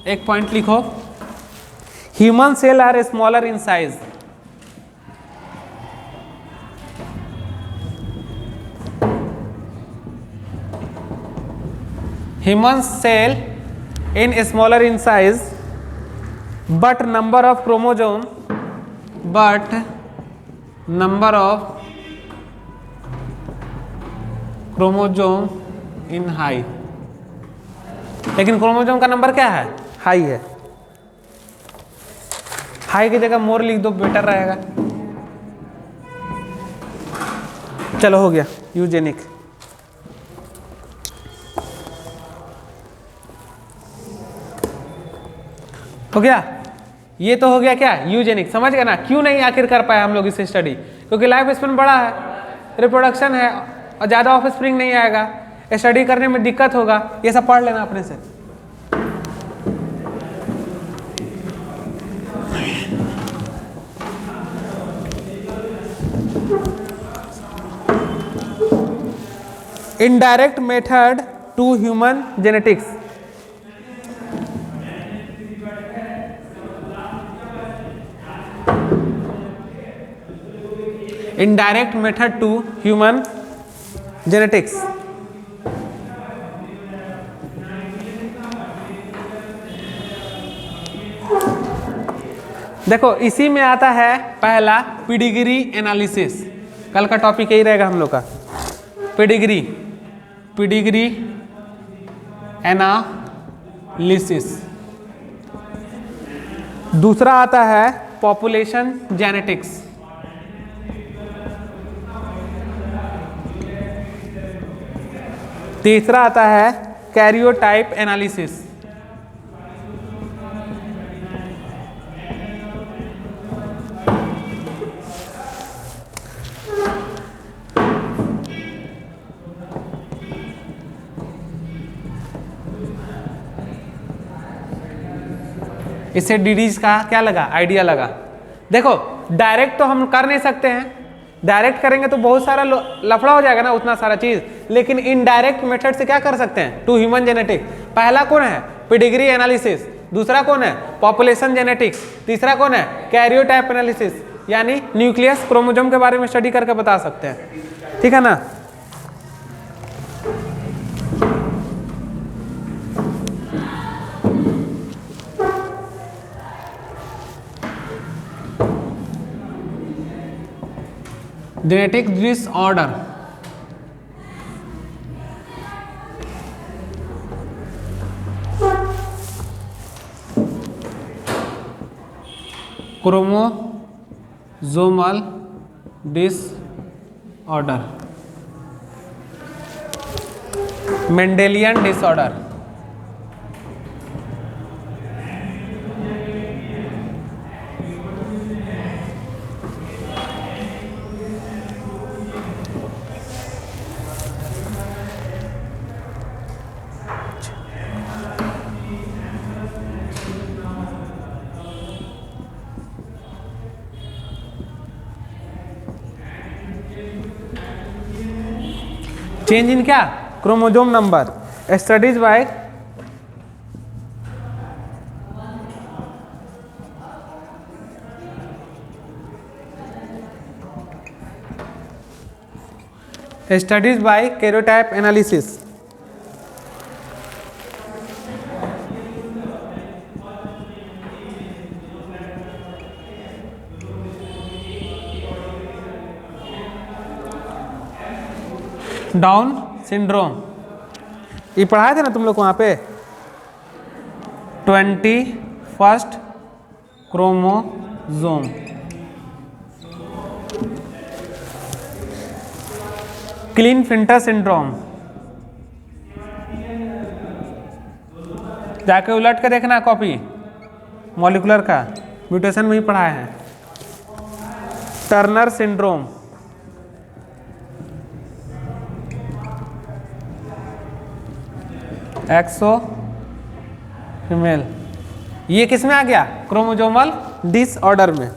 एक पॉइंट लिखो। Human cell are smaller in size. Human cell in smaller in size, but number of chromosome in high। लेकिन क्रोमोजोम का नंबर क्या है? हाई है। हाई की जगह मोर लिख दो, बेटर रहेगा। चलो हो गया यूजेनिक। हो गया? ये तो हो गया क्या? यूजेनिक। समझ गए ना? क्यों नहीं आखिर कर पाए हम लोग इसे स्टडी? क्योंकि लाइफ स्पेन बड़ा है, रिप्रोडक्शन है और ज़्यादा ऑफ स्प्रिंग नहीं आएगा। स्टडी करने में दिक्कत होगा, ये सब पढ़ लेना अपने से। Indirect method to human genetics. Indirect method to human genetics. देखो इसी में आता है पहला पेडिग्री एनालिसिस। कल का टॉपिक यही रहेगा हम लोग का, पेडिग्री एनालिसिस। दूसरा आता है पॉपुलेशन जेनेटिक्स। तीसरा आता है कैरियोटाइप एनालिसिस। इससे डीडीज का क्या लगा, आइडिया लगा। देखो डायरेक्ट तो हम कर नहीं सकते हैं, डायरेक्ट करेंगे तो बहुत सारा लफड़ा हो जाएगा ना, उतना सारा चीज। लेकिन इनडायरेक्ट मेथड से क्या कर सकते हैं, टू ह्यूमन जेनेटिक्स। पहला कौन है, पेडिग्री एनालिसिस। दूसरा कौन है, पॉपुलेशन जेनेटिक्स। तीसरा कौन है, कैरियोटाइप एनालिसिस, यानी न्यूक्लियस क्रोमोसोम के बारे में स्टडी करके बता सकते हैं। ठीक है ना। Genetic disorder, chromosomal disorder, Mendelian disorder. Change in क्या, chromosome number. Studies by karyotype analysis. Down syndrome, ये पढ़ाए थे ना तुम लोग वहाँ पे, 21st क्रोमोसोम। क्लीनफिल्टर सिंड्रोम, जाके उलट के देखना कॉपी, मॉलिक्यूलर का म्यूटेशन में ही पढ़ाए हैं। टर्नर सिंड्रोम, एक्सो फीमेल, ये किस में आ गया, क्रोमोसोमल डिसऑर्डर में।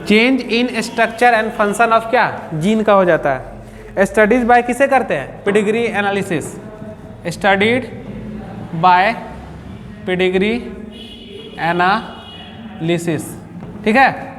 Change in structure and function of क्या, जीन का हो जाता है। स्टडीज बाय किसे करते हैं, pedigree analysis. Studied by pedigree analysis. ठीक है।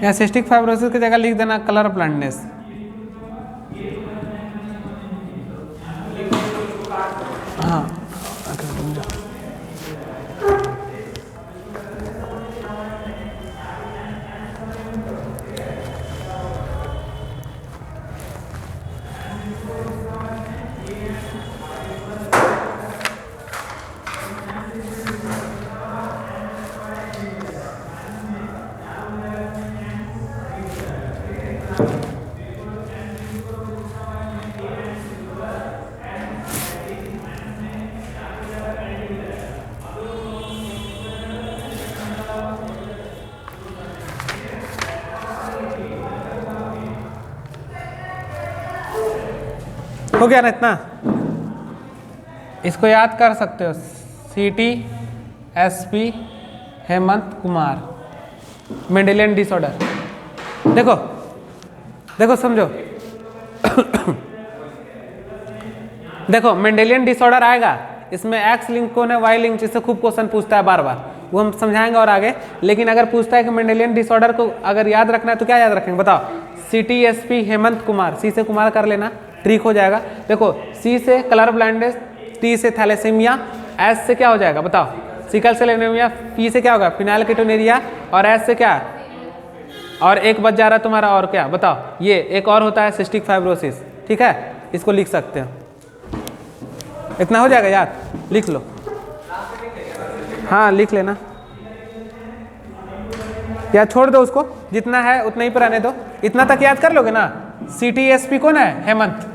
या सिस्टिक फाइब्रोसिस की जगह लिख देना कलर ब्लाइंडनेस। हाँ हो गया ना इतना, इसको याद कर सकते हो। CTSP Hemant Kumar, Mendelian disorder. देखो देखो समझो देखो मेंडेलियन डिसऑर्डर आएगा, इसमें एक्स लिंक कौन है, वाई लिंक, जिससे खूब क्वेश्चन पूछता है बार बार, वो हम समझाएंगे और आगे। लेकिन अगर पूछता है कि मेंडेलियन डिसऑर्डर को अगर याद रखना है तो क्या याद रखेंगे बताओ? CTSP हेमंत कुमार, सी से कुमार कर लेना, ट्रिक हो जाएगा। देखो सी से कलर ब्लाइंडनेस, टी से थैलेसीमिया, एस से क्या हो जाएगा बताओ? सिकल सेल एनीमिया, पी से क्या होगा? फिनाइलकीटोनुरिया, और एस से क्या? और एक बच जा रहा है तुम्हारा, और क्या बताओ? ये एक और होता है सिस्टिक फाइब्रोसिस। ठीक है, इसको लिख सकते हो। इतना हो जाएगा याद, लिख लो। हाँ लिख लेना, या छोड़ दो उसको, जितना है उतना ही पर रहने दो। इतना तक याद कर लोगे ना? CTSP कौन है? हेमंत।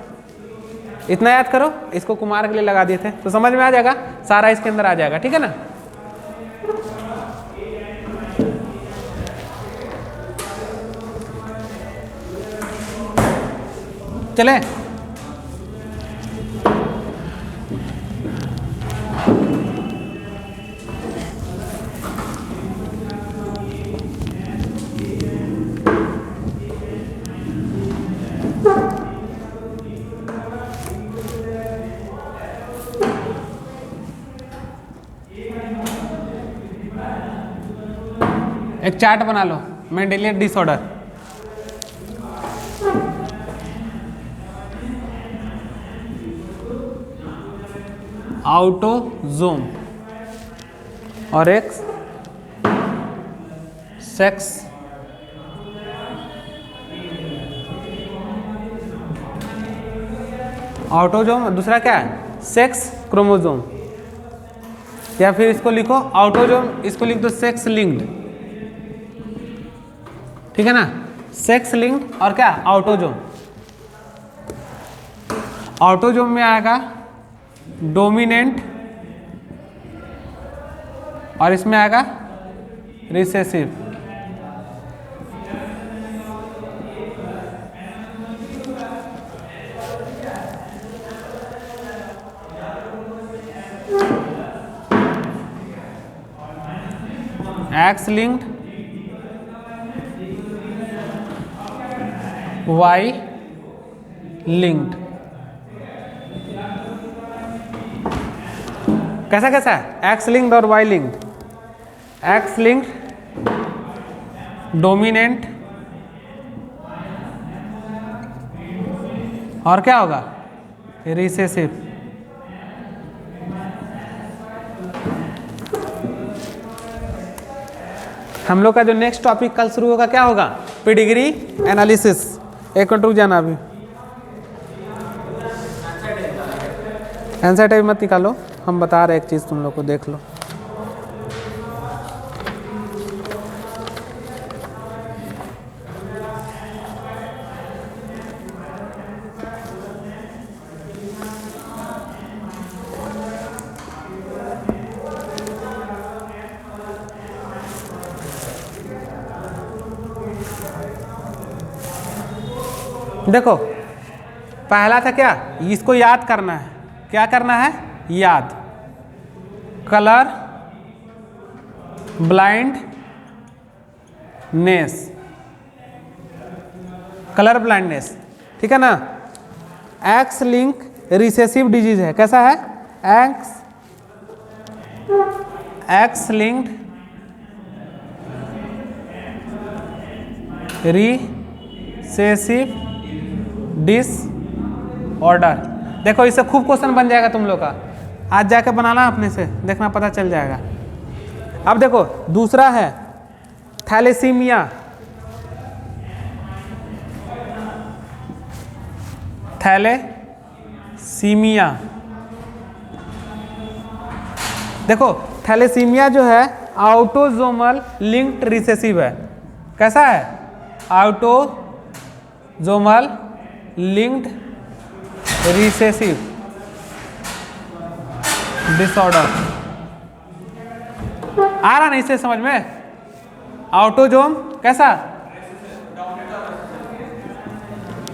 इतना याद करो, इसको कुमार के लिए लगा दिए थे तो समझ में आ जाएगा, सारा इसके अंदर आ जाएगा। ठीक है ना? चले एक चार्ट बना लो, मेंडेलियन डिसऑर्डर। ऑटोजोम और एक सेक्स ऑटोजोम, दूसरा क्या है? सेक्स क्रोमोजोम, या फिर इसको लिखो ऑटोजोम, इसको लिख दो सेक्स लिंक्ड। ठीक है ना? सेक्स लिंक्ड और क्या? ऑटोजोम। ऑटोजोम में आएगा डोमिनेंट और इसमें आएगा recessive. X linked, Y linked. कैसा कैसा है? एक्स लिंक्ड और Y linked. X linked dominant और क्या होगा? रिसेसिव। हम लोग का जो नेक्स्ट टॉपिक कल शुरू होगा क्या होगा? Pedigree analysis. एक मिनट रुक जाना, अभी आंसर टाइप मत निकालो, हम बता रहे एक चीज़, तुम लोग को देख लो। देखो पहला था क्या? इसको याद करना है। क्या करना है? याद। Colour blindness, colour blindness. ठीक है ना? एक्स लिंक रिसेसिव डिजीज है। कैसा है? X linked recessive disorder. देखो इससे खूब क्वेश्चन बन जाएगा तुम लोग का, आज जाके बनाना अपने से, देखना पता चल जाएगा। अब देखो दूसरा है थैलेसीमिया। थैलेसीमिया, देखो थैलेसीमिया जो है ऑटोजोमल लिंक्ड रिसेसिव है। कैसा है? Autosomal linked recessive disorder. आ रहा नहीं इसे समझ में? ऑटोजोम कैसा?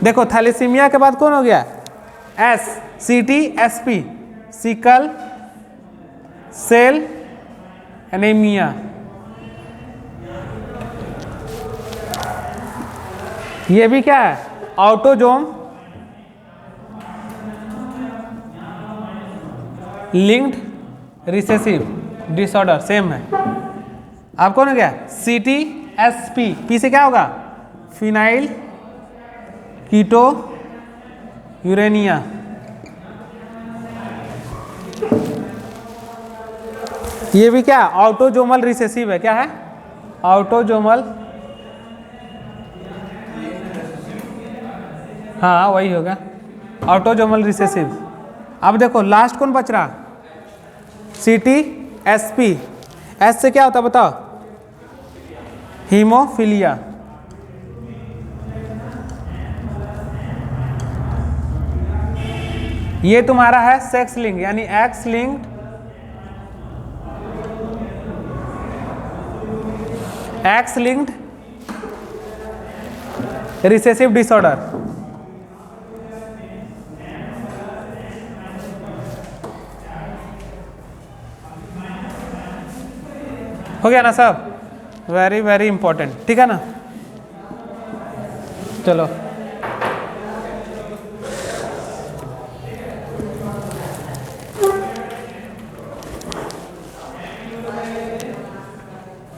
देखो थैलेसीमिया के बाद कौन हो गया? एस, CTSP, सिकल सेल एनीमिया। ये भी क्या है? Autosome linked recessive disorder, same है। अब कौन हो गया? CTSP, पी से क्या होगा? फिनाइल कीटो यूरेनिया। ये भी क्या? ऑटोजोमल रिसेसिव है। क्या है? ऑटोजोमल, हाँ वही होगा, ऑटोजोमल रिसेसिव। अब देखो लास्ट कौन बच रहा? CTSP। एस से क्या होता है बताओ? हीमोफीलिया। ये तुम्हारा है सेक्स लिंक, यानी एक्स लिंक्ड रिसेसिव डिसऑर्डर। हो गया ना सब? वेरी वेरी इंपॉर्टेंट, ठीक है ना? चलो